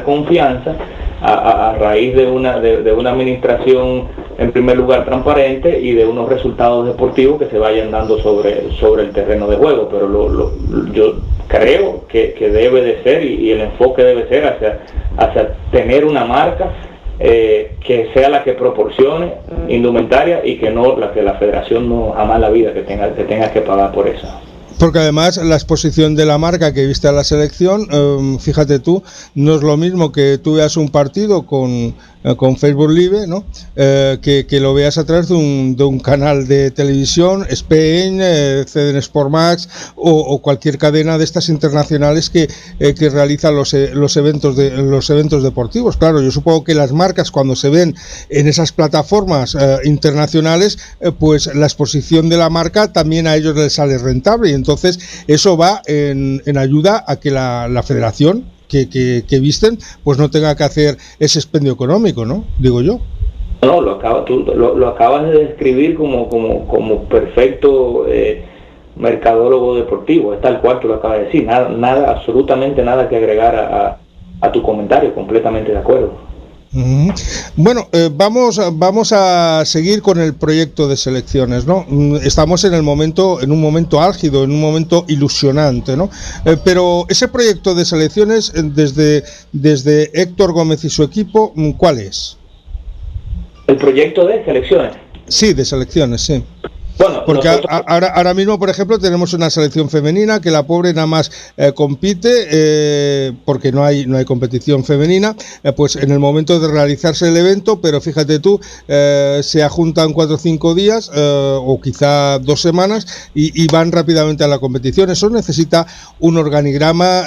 confianza a raíz de una administración en primer lugar transparente y de unos resultados deportivos que se vayan dando sobre el terreno de juego. Pero yo creo que debe de ser y el enfoque debe ser hacia tener una marca que sea la que proporcione indumentaria y que no la que la federación no jamás la vida que tenga que pagar por eso. Porque además la exposición de la marca que viste a la selección, fíjate tú, no es lo mismo que tú veas un partido con Facebook Live, ¿no? Que lo veas a través de un canal de televisión, SPN, CDN Sport Max o cualquier cadena de estas internacionales que realizan los eventos deportivos. Claro, yo supongo que las marcas cuando se ven en esas plataformas internacionales, pues la exposición de la marca también a ellos les sale rentable y entonces eso va en ayuda a que la federación que visten pues no tenga que hacer ese expendio económico, ¿no? Digo yo. No, lo acabas de describir como perfecto mercadólogo deportivo, es tal cual tú lo acabas de decir, nada absolutamente nada que agregar a tu comentario, completamente de acuerdo. Bueno, vamos a seguir con el proyecto de selecciones, ¿no? Estamos en un momento álgido, en un momento ilusionante, ¿no? Pero ese proyecto de selecciones desde Héctor Gómez y su equipo, ¿cuál es? ¿El proyecto de selecciones? Sí, de selecciones, sí. Bueno, porque ahora mismo, por ejemplo, tenemos una selección femenina que la pobre nada más compite porque no hay competición femenina, pues en el momento de realizarse el evento, pero fíjate tú, se ajuntan 4 o 5 días o quizá 2 semanas y van rápidamente a la competición. Eso necesita un organigrama,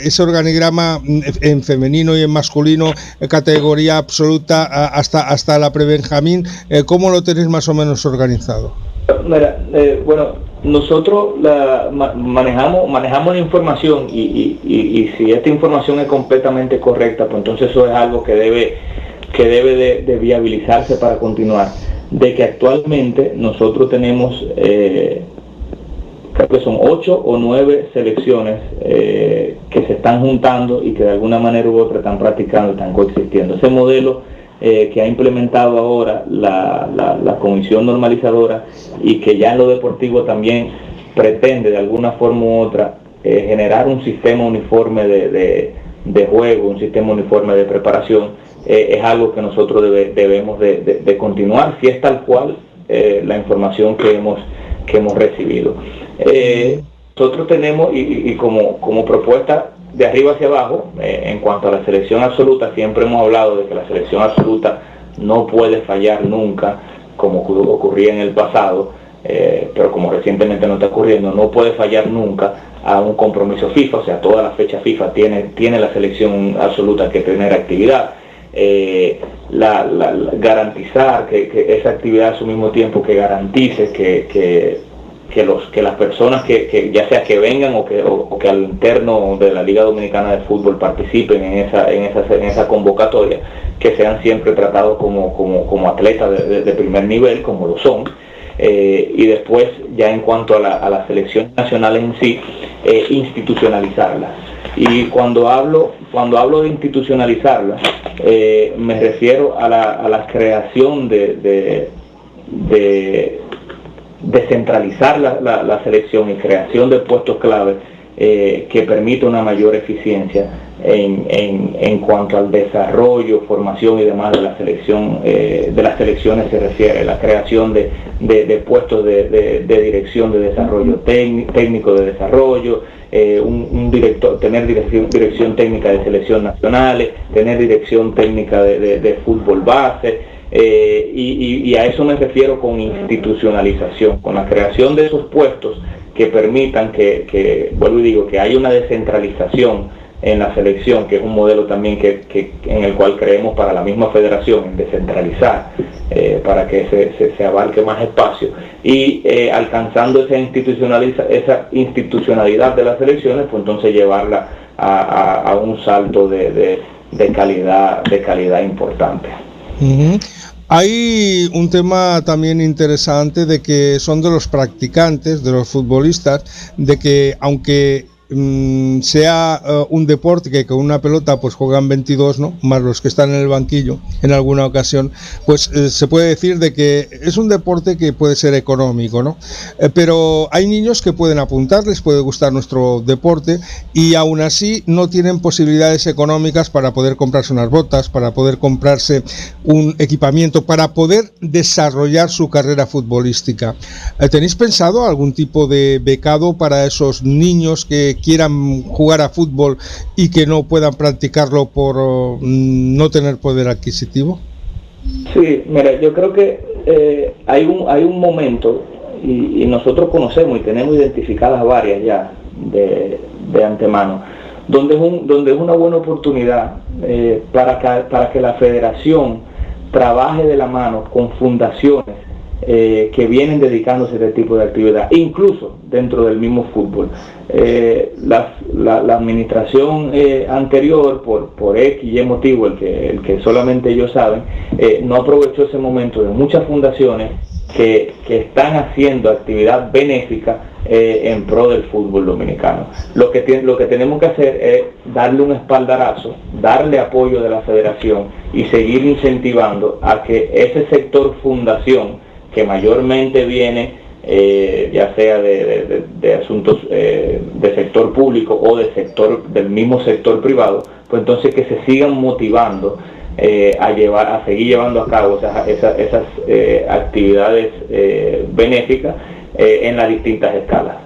ese organigrama en femenino y en masculino, categoría absoluta hasta la prebenjamín, ¿cómo lo tenéis más o menos organizado? Mira, bueno, nosotros manejamos la información y si esta información es completamente correcta, pues entonces eso es algo que debe de viabilizarse para continuar. De que actualmente nosotros tenemos, creo que son 8 o 9 selecciones que se están juntando y que de alguna manera u otra están practicando, están coexistiendo. Ese modelo que ha implementado ahora la comisión normalizadora y que ya en lo deportivo también pretende de alguna forma u otra generar un sistema uniforme de juego, un sistema uniforme de preparación, es algo que nosotros debemos de continuar, si es tal cual la información que hemos recibido. Nosotros tenemos y como propuesta de arriba hacia abajo, en cuanto a la selección absoluta, siempre hemos hablado de que la selección absoluta no puede fallar nunca, como ocurría en el pasado, pero como recientemente no está ocurriendo, no puede fallar nunca a un compromiso FIFA, o sea, toda la fecha FIFA tiene la selección absoluta que tener actividad. Garantizar que esa actividad a su mismo tiempo que garantice que las personas que ya sea que vengan o que al interno de la Liga Dominicana de Fútbol participen en esa convocatoria, que sean siempre tratados como atletas de primer nivel, como lo son. Y después, ya en cuanto a la selección nacional en sí, institucionalizarla. Y cuando hablo de institucionalizarla, me refiero a la creación de descentralizar la selección y creación de puestos clave que permita una mayor eficiencia en cuanto al desarrollo, formación y demás de la selección, de las selecciones se refiere, la creación de puestos de dirección de desarrollo técnico de desarrollo, un director, tener dirección técnica de selección nacionales, tener dirección técnica de fútbol base, y a eso me refiero con institucionalización, con la creación de esos puestos que permitan que vuelvo y digo, que haya una descentralización en la selección, que es un modelo también en el cual creemos para la misma federación, en descentralizar, para que se abarque más espacio, y alcanzando esa institucionalidad de las selecciones, pues entonces llevarla a un salto de calidad importante. Uh-huh. Hay un tema también interesante de que son de los practicantes, de los futbolistas, de que aunque sea un deporte que con una pelota pues juegan 22, ¿no? Más los que están en el banquillo en alguna ocasión, pues se puede decir de que es un deporte que puede ser económico, ¿no? Pero hay niños que pueden apuntar, les puede gustar nuestro deporte y aún así no tienen posibilidades económicas para poder comprarse unas botas, para poder comprarse un equipamiento, para poder desarrollar su carrera futbolística. ¿Tenéis pensado algún tipo de becado para esos niños que quieran jugar a fútbol y que no puedan practicarlo por no tener poder adquisitivo? Sí, mira, yo creo que hay un momento, y nosotros conocemos y tenemos identificadas varias ya de antemano, donde es una buena oportunidad para que la federación trabaje de la mano con fundaciones que vienen dedicándose a este tipo de actividad, incluso dentro del mismo fútbol. La administración anterior, por X y Y motivo, el que solamente ellos saben, no aprovechó ese momento de muchas fundaciones que están haciendo actividad benéfica en pro del fútbol dominicano. Lo que tenemos que hacer es darle un espaldarazo, darle apoyo de la federación y seguir incentivando a que ese sector fundación, que mayormente viene ya sea de asuntos de sector público o del mismo sector privado, pues entonces que se sigan motivando a seguir llevando a cabo esas actividades benéficas en las distintas escalas.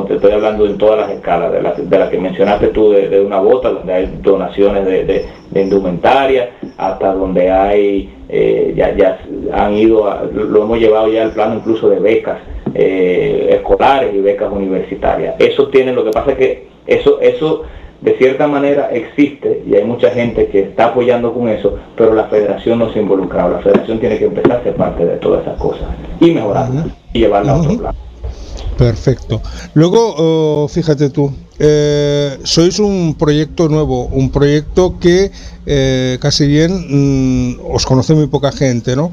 Te estoy hablando en todas las escalas, de la que mencionaste tú, de una bota, donde hay donaciones de indumentaria, hasta donde hay ya han ido lo hemos llevado ya al plano incluso de becas escolares y becas universitarias. Eso tiene, lo que pasa es que eso de cierta manera existe y hay mucha gente que está apoyando con eso, pero la federación no se ha involucrado. La federación tiene que empezar a ser parte de todas esas cosas y mejorarlas y llevarla a otro plano. Perfecto. Luego, fíjate tú, sois un proyecto nuevo, un proyecto que casi bien os conoce muy poca gente, ¿no?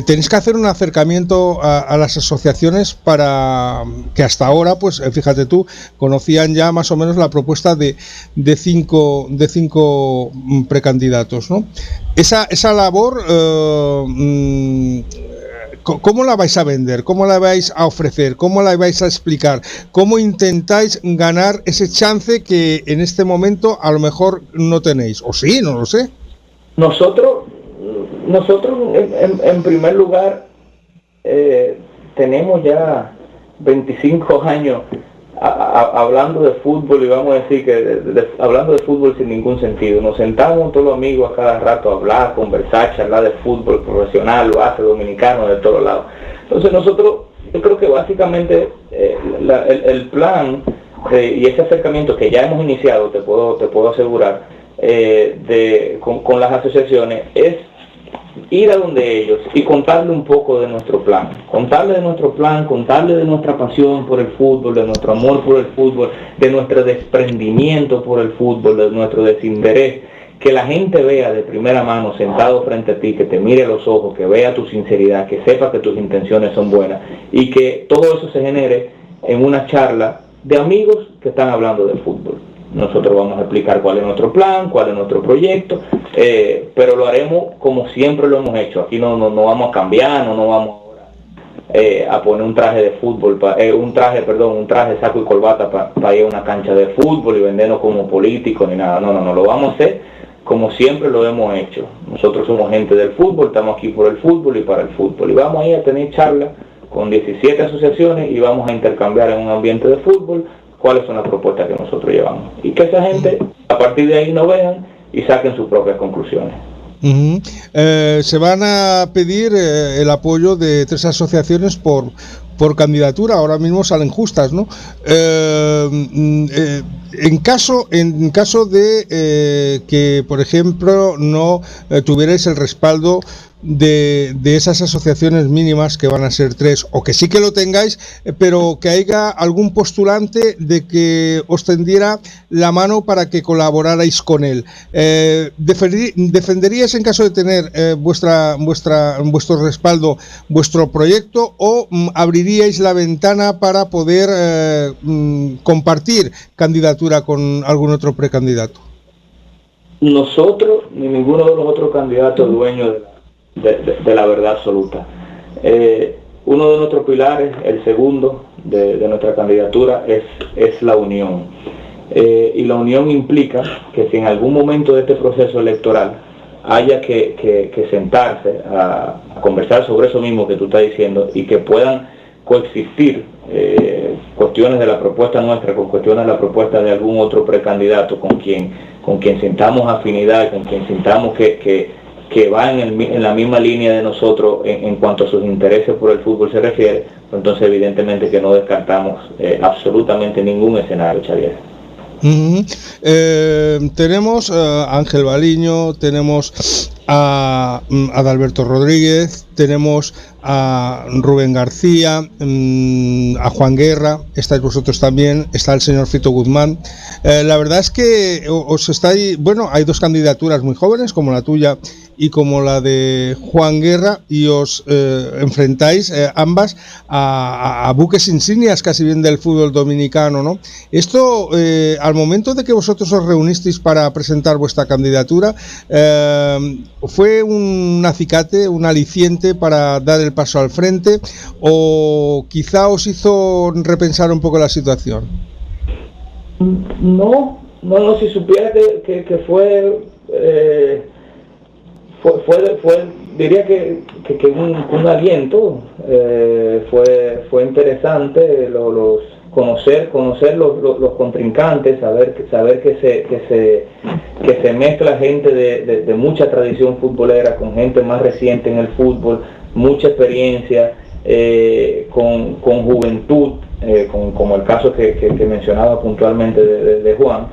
Tenéis que hacer un acercamiento a las asociaciones para que hasta ahora, pues fíjate tú, conocían ya más o menos la propuesta de cinco precandidatos, ¿no? Esa labor, ¿cómo la vais a vender? ¿Cómo la vais a ofrecer? ¿Cómo la vais a explicar? ¿Cómo intentáis ganar ese chance que en este momento a lo mejor no tenéis? ¿O sí? No lo sé. Nosotros en primer lugar tenemos ya 25 años hablando de fútbol, y vamos a decir que hablando de fútbol sin ningún sentido. Nos sentamos todos los amigos a cada rato a hablar, conversar, charlar de fútbol profesional, base dominicano, de todos lados. Entonces yo creo que básicamente el plan y ese acercamiento que ya hemos iniciado, te puedo asegurar, con las asociaciones, es ir a donde ellos y contarle un poco de nuestro plan, contarle de nuestra pasión por el fútbol, de nuestro amor por el fútbol, de nuestro desprendimiento por el fútbol, de nuestro desinterés, que la gente vea de primera mano sentado frente a ti, que te mire a los ojos, que vea tu sinceridad, que sepa que tus intenciones son buenas y que todo eso se genere en una charla de amigos que están hablando de fútbol. nosotros vamos a explicar cuál es nuestro plan, cuál es nuestro proyecto, pero lo haremos como siempre lo hemos hecho. Aquí no vamos a cambiar, no vamos a poner un traje de fútbol, un traje saco y corbata para ir a una cancha de fútbol y vendernos como políticos ni nada. No, lo vamos a hacer como siempre lo hemos hecho. Nosotros somos gente del fútbol, estamos aquí por el fútbol y para el fútbol. Y vamos a ir a tener charlas con 17 asociaciones y vamos a intercambiar en un ambiente de fútbol cuáles son las propuestas que nosotros llevamos. Y que esa gente, a partir de ahí, nos vean y saquen sus propias conclusiones. Uh-huh. Se van a pedir el apoyo de 3 asociaciones por candidatura. Ahora mismo salen justas, ¿no? En caso de que, por ejemplo, no tuvierais el respaldo de esas asociaciones mínimas, que van a ser 3, o que sí que lo tengáis, pero que haya algún postulante de que os tendiera la mano para que colaborarais con él, ¿defenderíais, en caso de tener vuestro respaldo, vuestro proyecto, o abriríais la ventana para poder compartir candidatura con algún otro precandidato? Nosotros ni ninguno de los otros candidatos dueños de la verdad absoluta. Uno de nuestros pilares, el segundo de nuestra candidatura, es la unión. Y la unión implica que si en algún momento de este proceso electoral haya que sentarse a conversar sobre eso mismo que tú estás diciendo, y que puedan coexistir cuestiones de la propuesta nuestra con cuestiones de la propuesta de algún otro precandidato con quien sintamos afinidad, con quien sintamos que va en la misma línea de nosotros en cuanto a sus intereses por el fútbol se refiere, pues entonces evidentemente que no descartamos absolutamente ningún escenario, Xavier. Uh-huh. Tenemos a Ángel Baliño, tenemos a Adalberto Rodríguez, tenemos a Rubén García, a Juan Guerra, estáis vosotros también, está el señor Fito Guzmán. La verdad es que hay 2 candidaturas muy jóvenes, como la tuya y como la de Juan Guerra, y os enfrentáis ambas a buques insignias casi bien del fútbol dominicano, ¿no? Esto, al momento de que vosotros os reunisteis para presentar vuestra candidatura, ¿fue un acicate, un aliciente para dar el paso al frente, o quizá os hizo repensar un poco la situación? No, si supiera que fue diría que un aliento. Fue interesante conocer los contrincantes, saber que se mezcla gente de mucha tradición futbolera con gente más reciente en el fútbol, mucha experiencia, con juventud, como el caso que mencionaba puntualmente de Juan.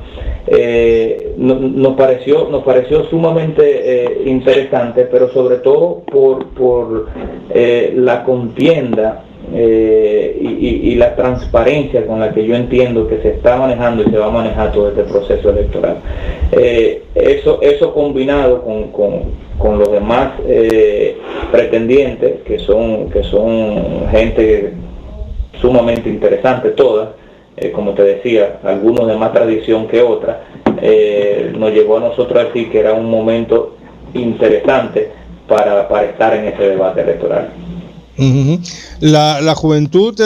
Nos pareció sumamente interesante, pero sobre todo por la contienda y la transparencia con la que yo entiendo que se está manejando y se va a manejar todo este proceso electoral. Eso combinado con los demás pretendientes, que son gente sumamente interesante todas, como te decía, algunos de más tradición que otras, nos llevó a nosotros a decir que era un momento interesante para estar en ese debate electoral. Uh-huh. La juventud,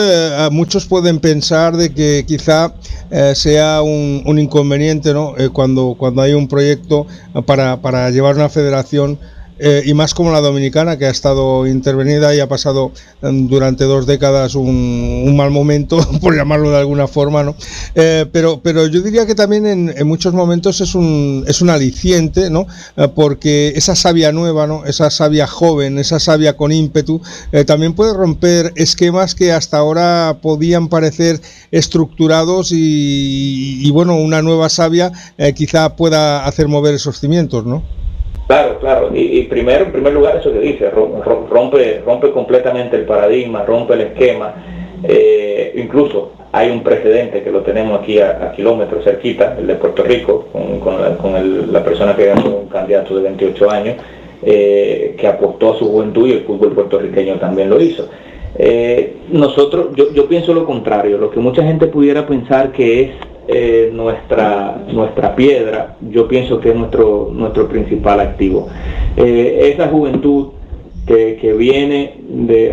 muchos pueden pensar de que quizá sea un inconveniente, ¿no? Cuando hay un proyecto para llevar una federación, y más como la dominicana, que ha estado intervenida y ha pasado durante 2 décadas un mal momento, por llamarlo de alguna forma, ¿no? Pero yo diría que también en muchos momentos es un aliciente, ¿no? Porque esa savia nueva, ¿no? Esa savia joven, esa savia con ímpetu, también puede romper esquemas que hasta ahora podían parecer estructurados, y bueno, una nueva savia quizá pueda hacer mover esos cimientos, ¿no? Claro, y primero, en primer lugar, eso que dice, rompe completamente el paradigma, rompe el esquema. Incluso hay un precedente que lo tenemos aquí a kilómetros cerquita, el de Puerto Rico, con la persona que ganó, un candidato de 28 años, que apostó a su juventud, y el fútbol puertorriqueño también lo hizo. Nosotros, yo pienso lo contrario, lo que mucha gente pudiera pensar que es nuestra piedra, yo pienso que es nuestro principal activo. Esa juventud que viene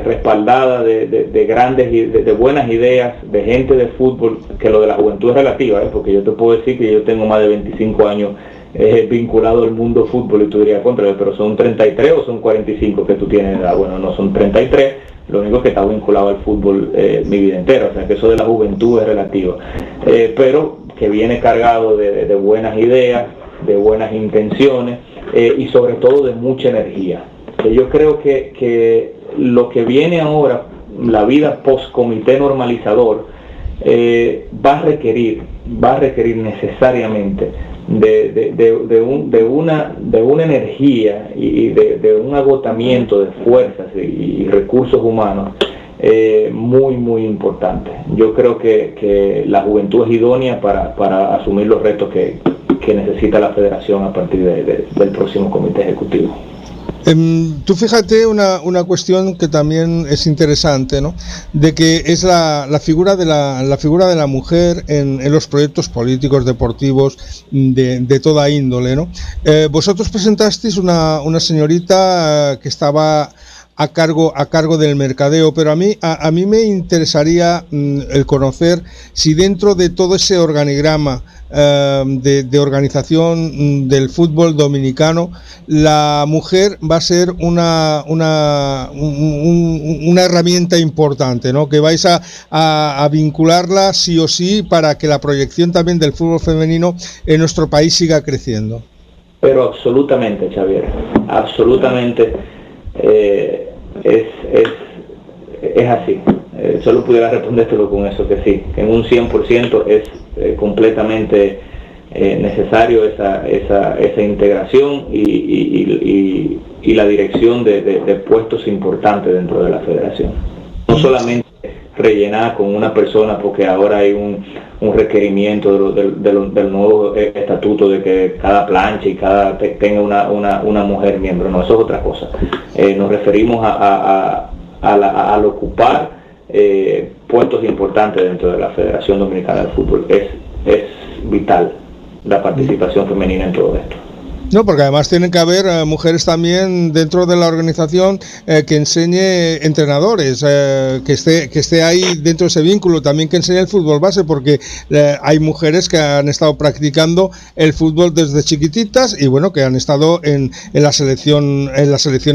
respaldada de grandes, de buenas ideas, de gente de fútbol, que lo de la juventud es relativa, porque yo te puedo decir que yo tengo más de 25 años vinculado al mundo fútbol, y tú dirías contra, pero son 33 o son 45 que tú tienes edad. Bueno, no son 33, lo único que está vinculado al fútbol mi vida entera, o sea que eso de la juventud es relativo, pero que viene cargado de buenas ideas, de buenas intenciones, y sobre todo de mucha energía. Yo creo que lo que viene ahora, la vida post-comité normalizador, va a requerir necesariamente de una energía y de un agotamiento de fuerzas y recursos humanos muy, muy importante. Yo creo que la juventud es idónea para asumir los retos que necesita la federación a partir del próximo comité ejecutivo. Tú fíjate una cuestión que también es interesante, ¿no? De que es la figura de la mujer en los proyectos políticos, deportivos, de toda índole, ¿no? Vosotros presentasteis una señorita que estaba a cargo del mercadeo, pero a mí me interesaría el conocer si dentro de todo ese organigrama de organización del fútbol dominicano, la mujer va a ser una herramienta importante, ¿no? Que vais a vincularla sí o sí para que la proyección también del fútbol femenino en nuestro país siga creciendo. Pero absolutamente, Xavier, absolutamente. Es así. Solo pudiera respondértelo con eso, que sí, que en un 100% es completamente necesario esa integración y la dirección de puestos importantes dentro de la federación. No solamente rellenar con una persona porque ahora hay un requerimiento del nuevo estatuto de que cada plancha y tenga una mujer miembro. No, eso es otra cosa. Nos referimos al ocupar puestos importantes dentro de la Federación Dominicana de Fútbol. Es vital la participación femenina en todo esto. No, porque además tienen que haber mujeres también dentro de la organización que enseñe entrenadores, que esté ahí dentro de ese vínculo, también que enseñe el fútbol base, porque hay mujeres que han estado practicando el fútbol desde chiquititas y bueno, que han estado en la selección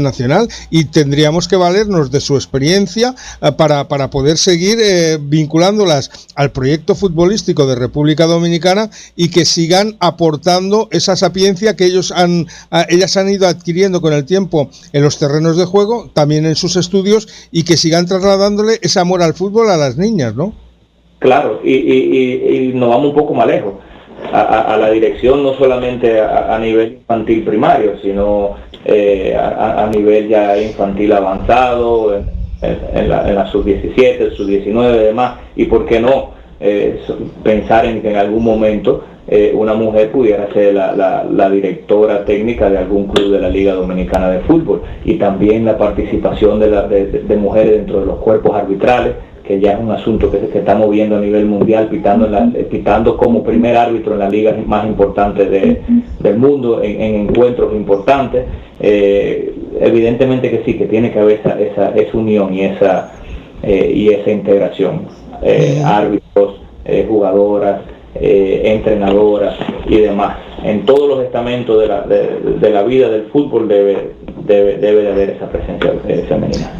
nacional, y tendríamos que valernos de su experiencia para poder seguir vinculándolas al proyecto futbolístico de República Dominicana y que sigan aportando esa sapiencia que ellas han ido adquiriendo con el tiempo en los terrenos de juego, también en sus estudios, y que sigan trasladándole ese amor al fútbol a las niñas, ¿no? Claro, y nos vamos un poco más lejos, a la dirección, no solamente a nivel infantil primario, sino a nivel ya infantil avanzado, en la sub-17, el sub-19 y demás, y por qué no pensar en que en algún momento una mujer pudiera ser la directora técnica de algún club de la Liga Dominicana de Fútbol, y también la participación de mujeres dentro de los cuerpos arbitrales, que ya es un asunto que estamos viendo a nivel mundial, pitando como primer árbitro en la liga más importante del mundo, en encuentros importantes. Evidentemente que sí, que tiene que haber esa unión y esa integración. Árbitros, jugadoras, entrenadoras y demás. En todos los estamentos de la vida del fútbol debe de haber esa presencia femenina.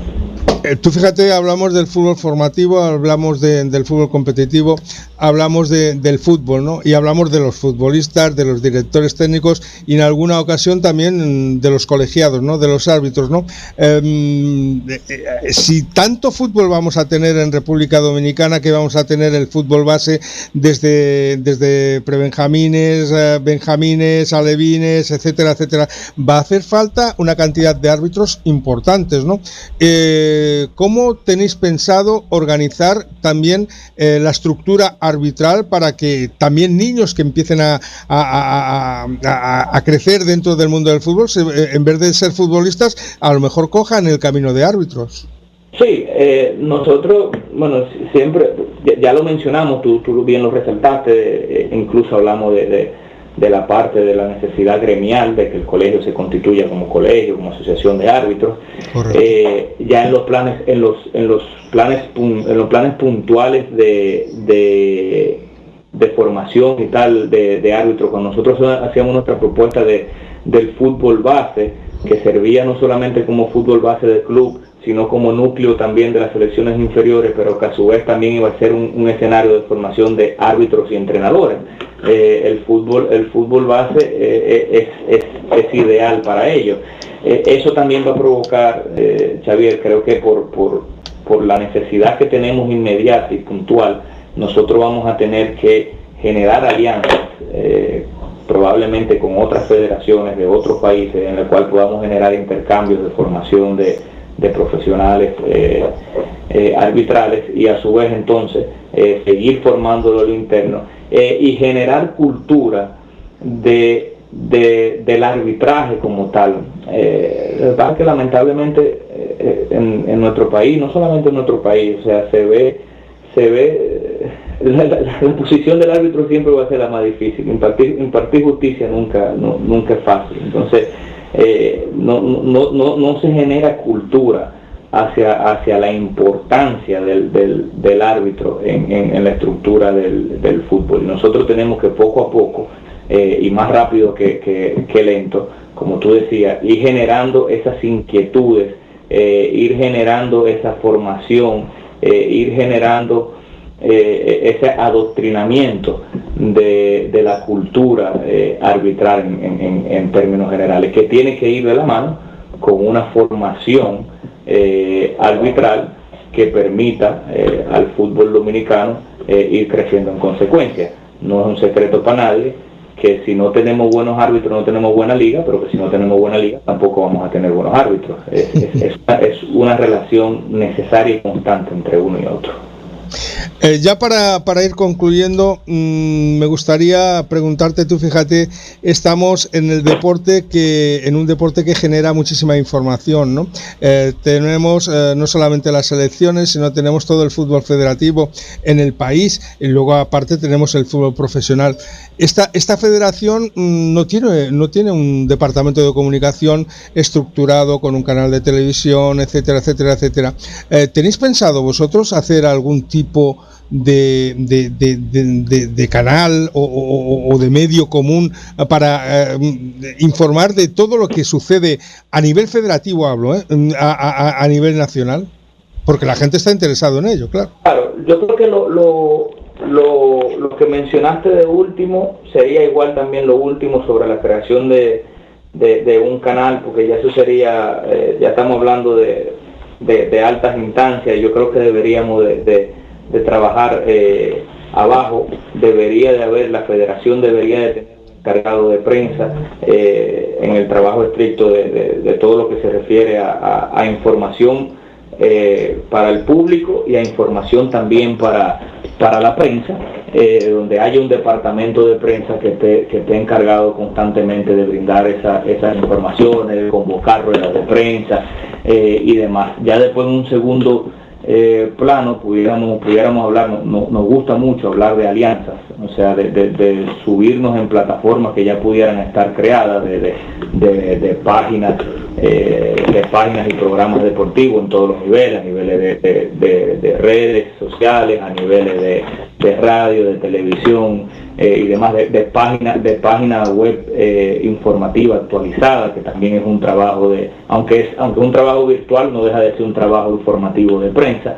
Tú fíjate, hablamos del fútbol formativo, hablamos del fútbol competitivo, hablamos del fútbol, ¿no? Y hablamos de los futbolistas, de los directores técnicos y en alguna ocasión también de los colegiados, ¿no? De los árbitros, ¿no? Si tanto fútbol vamos a tener en República Dominicana, que vamos a tener el fútbol base desde prebenjamines, benjamines, alevines, etcétera, etcétera, va a hacer falta una cantidad de árbitros importantes, ¿no? ¿Cómo tenéis pensado organizar también la estructura arbitral para que también niños que empiecen a crecer dentro del mundo del fútbol, en vez de ser futbolistas, a lo mejor cojan el camino de árbitros? Sí, nosotros bueno, siempre, ya lo mencionamos, tú bien lo resaltaste, incluso hablamos de la parte de la necesidad gremial de que el colegio se constituya como colegio, como asociación de árbitros. Ya en los planes puntuales de formación y tal de árbitros, cuando nosotros hacíamos nuestra propuesta del fútbol base, que servía no solamente como fútbol base del club, sino como núcleo también de las selecciones inferiores, pero que a su vez también iba a ser un escenario de formación de árbitros y entrenadores. El fútbol base es ideal para ello. Eso también va a provocar, Xavier, creo que por la necesidad que tenemos inmediata y puntual, nosotros vamos a tener que generar alianzas, probablemente con otras federaciones de otros países, en la cual podamos generar intercambios de formación de profesionales arbitrales, y a su vez entonces seguir formándolo al interno y generar cultura del arbitraje como tal. Verdad que lamentablemente en nuestro país, no solamente en nuestro país, o sea, se ve la posición del árbitro siempre va a ser la más difícil. Impartir justicia nunca es fácil. Entonces no se genera cultura hacia la importancia del árbitro en la estructura del fútbol. Y nosotros tenemos que poco a poco y más rápido que lento, como tú decías, ir generando esas inquietudes, ir generando esa formación, ir generando ese adoctrinamiento de la cultura arbitral en términos generales, que tiene que ir de la mano con una formación arbitral que permita al fútbol dominicano ir creciendo en consecuencia. No es un secreto para nadie que si no tenemos buenos árbitros no tenemos buena liga, pero que si no tenemos buena liga tampoco vamos a tener buenos árbitros. Es una relación necesaria y constante entre uno y otro. Ya para ir concluyendo, me gustaría preguntarte, tú fíjate, estamos en un deporte que genera muchísima información, ¿no? Tenemos no solamente las selecciones, sino tenemos todo el fútbol federativo en el país, y luego aparte tenemos el fútbol profesional. Esta federación no tiene un departamento de comunicación estructurado con un canal de televisión, etcétera, etcétera, etcétera. ¿Tenéis pensado vosotros hacer algún tipo de canal o de medio común para informar de todo lo que sucede a nivel federativo, a nivel nacional? Porque la gente está interesada en ello, claro. Claro, yo creo que lo que mencionaste de último sería igual también lo último sobre la creación de un canal, porque ya eso sería, ya estamos hablando de altas instancias. Yo creo que deberíamos de trabajar abajo. La federación debería de tener un encargado de prensa en el trabajo estricto de todo lo que se refiere a información para el público y a información también para la prensa, donde haya un departamento de prensa que esté encargado constantemente de brindar esas informaciones, de convocar ruedas de prensa y demás. Ya después en un segundo plano pudiéramos hablar, nos gusta mucho hablar de alianzas, o sea, de subirnos en plataformas que ya pudieran estar creadas, de páginas y programas deportivos en todos los niveles, a niveles de redes sociales, a niveles de radio, de televisión y demás, de página web informativa actualizada, que también es un trabajo aunque es un trabajo virtual, no deja de ser un trabajo informativo de prensa,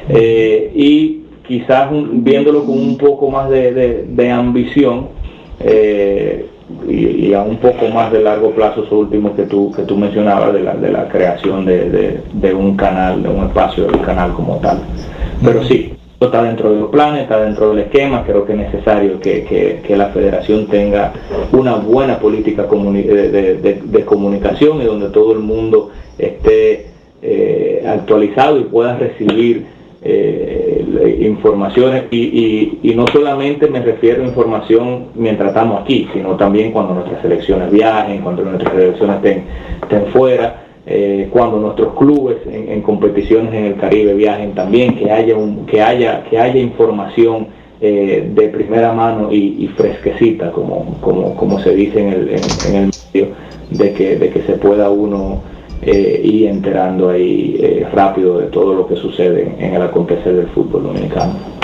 y quizás viéndolo con un poco más de ambición y a un poco más de largo plazo, esos últimos que tú mencionabas, de la creación de un canal, de un espacio del canal como tal. Pero sí, esto está dentro de los planes, está dentro del esquema. Creo que es necesario que la federación tenga una buena política de comunicación, y donde todo el mundo esté actualizado y pueda recibir informaciones, y no solamente me refiero a información mientras estamos aquí, sino también cuando nuestras selecciones viajen, cuando nuestras selecciones estén fuera, cuando nuestros clubes en competiciones en el Caribe viajen también, que haya información de primera mano y fresquecita, como se dice en el medio, de que se pueda uno ir enterando ahí rápido de todo lo que sucede en el acontecer del fútbol dominicano.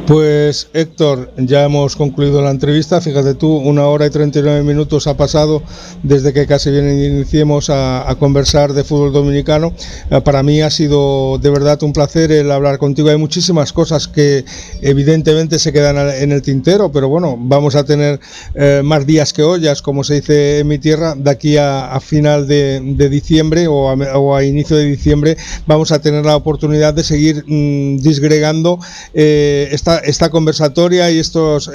Pues Héctor, ya hemos concluido la entrevista. Fíjate tú, 1 hora y 39 minutos ha pasado desde que casi bien iniciemos a conversar de fútbol dominicano. Para mí ha sido de verdad un placer el hablar contigo. Hay muchísimas cosas que evidentemente se quedan en el tintero, pero bueno, vamos a tener más días que ollas, como se dice en mi tierra. De aquí a final de diciembre o a inicio de diciembre vamos a tener la oportunidad de seguir disgregando esta conversatoria y estos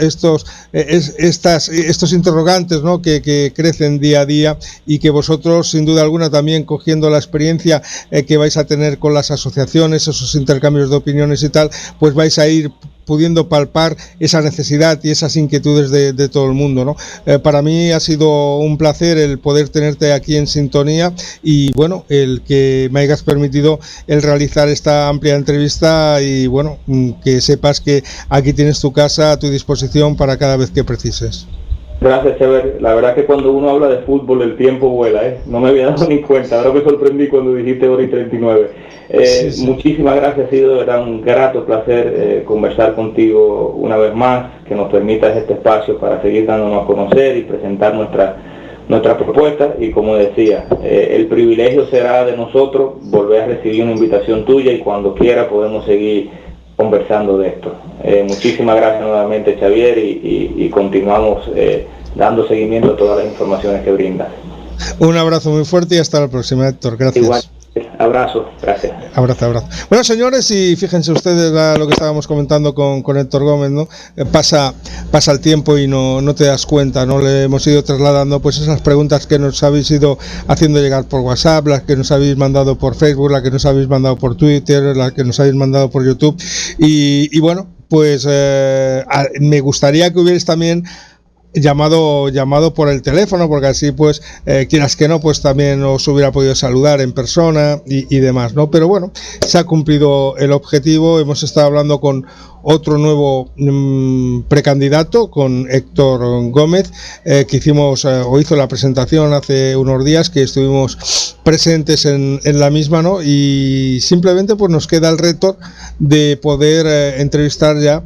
interrogantes, ¿no?, que crecen día a día, y que vosotros sin duda alguna también, cogiendo la experiencia que vais a tener con las asociaciones, esos intercambios de opiniones y tal, pues vais a ir pudiendo palpar esa necesidad y esas inquietudes de todo el mundo, ¿no? Para mí ha sido un placer el poder tenerte aquí en sintonía, y bueno, el que me hayas permitido el realizar esta amplia entrevista, y bueno, que sepas que aquí tienes tu casa a tu disposición para cada vez que precises. Gracias, Ever. La verdad que cuando uno habla de fútbol el tiempo vuela, no me había dado ni cuenta. Ahora me sorprendí cuando dijiste 1:39. Sí. Muchísimas gracias, ha sido de verdad un grato placer conversar contigo una vez más, que nos permitas este espacio para seguir dándonos a conocer y presentar nuestra propuesta. Y como decía, el privilegio será de nosotros volver a recibir una invitación tuya, y cuando quiera podemos seguir conversando de esto. Muchísimas gracias nuevamente, Xavier, y continuamos dando seguimiento a todas las informaciones que brindas. Un abrazo muy fuerte y hasta la próxima, Héctor. Gracias. Igual. Abrazo, gracias. Abrazo. Bueno, señores, y fíjense ustedes lo que estábamos comentando con Héctor Gómez, ¿no? Pasa el tiempo y no te das cuenta, ¿no? Le hemos ido trasladando pues esas preguntas que nos habéis ido haciendo llegar por WhatsApp, las que nos habéis mandado por Facebook, las que nos habéis mandado por Twitter, las que nos habéis mandado por YouTube, y bueno, pues me gustaría que hubierais también llamado por el teléfono, porque así pues quieras que no, pues también os hubiera podido saludar en persona y demás, ¿no? Pero bueno, se ha cumplido el objetivo. Hemos estado hablando con otro nuevo precandidato, con Héctor Gómez, que hizo la presentación hace unos días, que estuvimos presentes en la misma, ¿no? Y simplemente pues nos queda el reto de poder entrevistar ya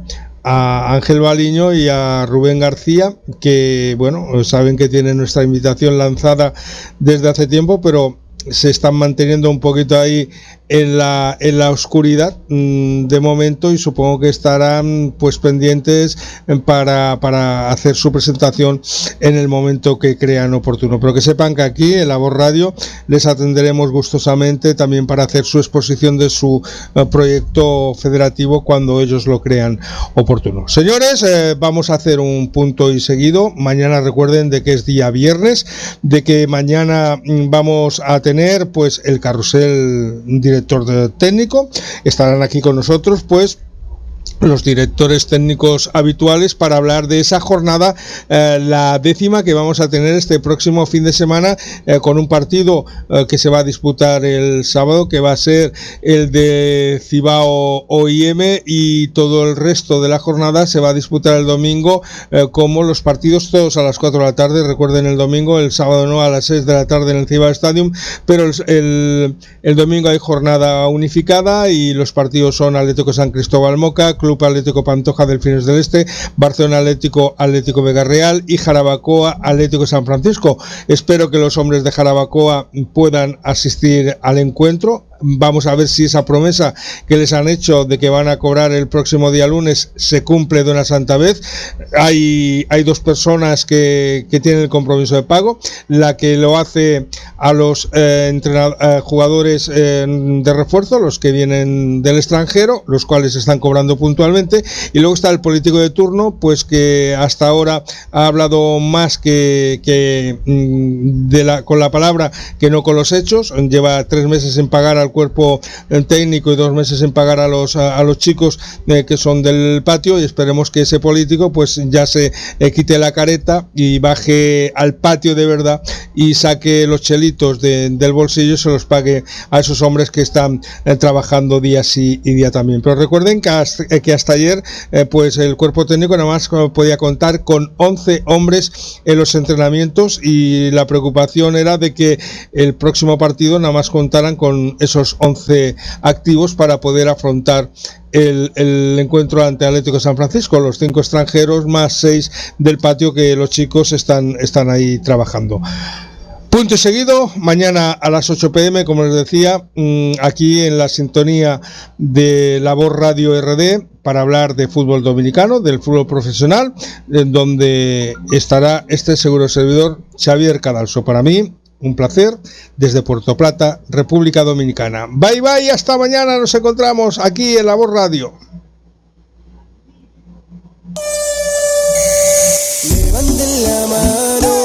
a Ángel Baliño y a Rubén García, que bueno, saben que tienen nuestra invitación lanzada desde hace tiempo, pero se están manteniendo un poquito ahí en la oscuridad de momento, y supongo que estarán pues pendientes para hacer su presentación en el momento que crean oportuno. Pero que sepan que aquí en La Voz Radio les atenderemos gustosamente también para hacer su exposición de su proyecto federativo cuando ellos lo crean oportuno. Señores, vamos a hacer un punto y seguido. Mañana recuerden de que es día viernes, de que mañana vamos a tener pues el carrusel director técnico. Estarán aquí con nosotros pues los directores técnicos habituales para hablar de esa jornada, la 10ª, que vamos a tener este próximo fin de semana, con un partido que se va a disputar el sábado, que va a ser el de Cibao OIM, y todo el resto de la jornada se va a disputar el domingo, como los partidos todos a las 4 de la tarde. Recuerden, el domingo, el sábado no, a las 6 de la tarde en el Cibao Stadium, pero el domingo hay jornada unificada, y los partidos son Atlético San Cristóbal Moca, Club Atlético Pantoja Delfines del Este, Barcelona Atlético Vega Real y Jarabacoa Atlético San Francisco. Espero que los hombres de Jarabacoa puedan asistir al encuentro. Vamos a ver si esa promesa que les han hecho de que van a cobrar el próximo día lunes se cumple de una santa vez. Hay 2 personas que tienen el compromiso de pago. La que lo hace a los jugadores de refuerzo, los que vienen del extranjero, los cuales están cobrando puntualmente. Y luego está el político de turno, pues que hasta ahora ha hablado más con la palabra que no con los hechos. Lleva 3 meses sin pagar al al cuerpo técnico y 2 meses en pagar a los chicos que son del patio, y esperemos que ese político pues ya se quite la careta y baje al patio de verdad y saque los chelitos del bolsillo y se los pague a esos hombres que están trabajando día sí y día también. Pero recuerden que hasta ayer pues el cuerpo técnico nada más podía contar con 11 hombres en los entrenamientos, y la preocupación era de que el próximo partido nada más contaran con esos 11 activos para poder afrontar el encuentro ante Atlético de San Francisco, los 5 extranjeros más 6 del patio, que los chicos están ahí trabajando. Punto y seguido, mañana a las 8 p.m, como les decía, aquí en la sintonía de La Voz Radio RD, para hablar de fútbol dominicano, del fútbol profesional, donde estará este seguro servidor Xavier Cadalso. Para mí, un placer, desde Puerto Plata, República Dominicana. Bye bye, hasta mañana, nos encontramos aquí en La Voz Radio. Levanten la mano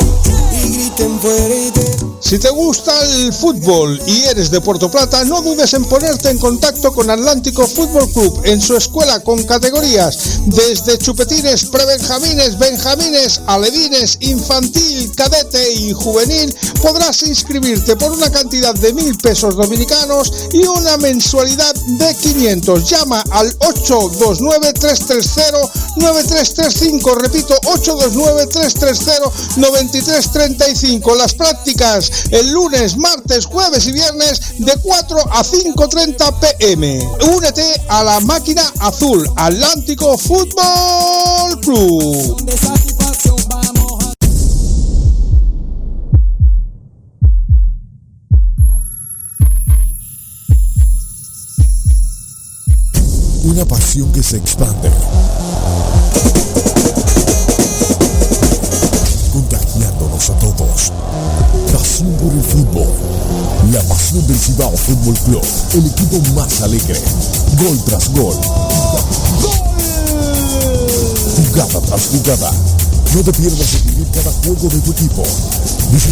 y griten fuerte. Si te gusta el fútbol y eres de Puerto Plata, no dudes en ponerte en contacto con Atlántico Fútbol Club en su escuela con categorías desde chupetines, prebenjamines, benjamines, alevines, infantil, cadete y juvenil. Podrás inscribirte por una cantidad de 1.000 pesos dominicanos y una mensualidad de 500. Llama al 829-330-9335. Repito, 829-330-9335. Las prácticas el lunes, martes, jueves y viernes de 4 a 5:30 p.m. Únete a la máquina azul, Atlántico Fútbol Club. Una pasión que se expande, contagiándonos a todos. Pasión por el fútbol, la pasión del Cibao Fútbol Club, el equipo más alegre, gol tras gol, jugada tras jugada. No te pierdas de vivir cada juego de tu equipo.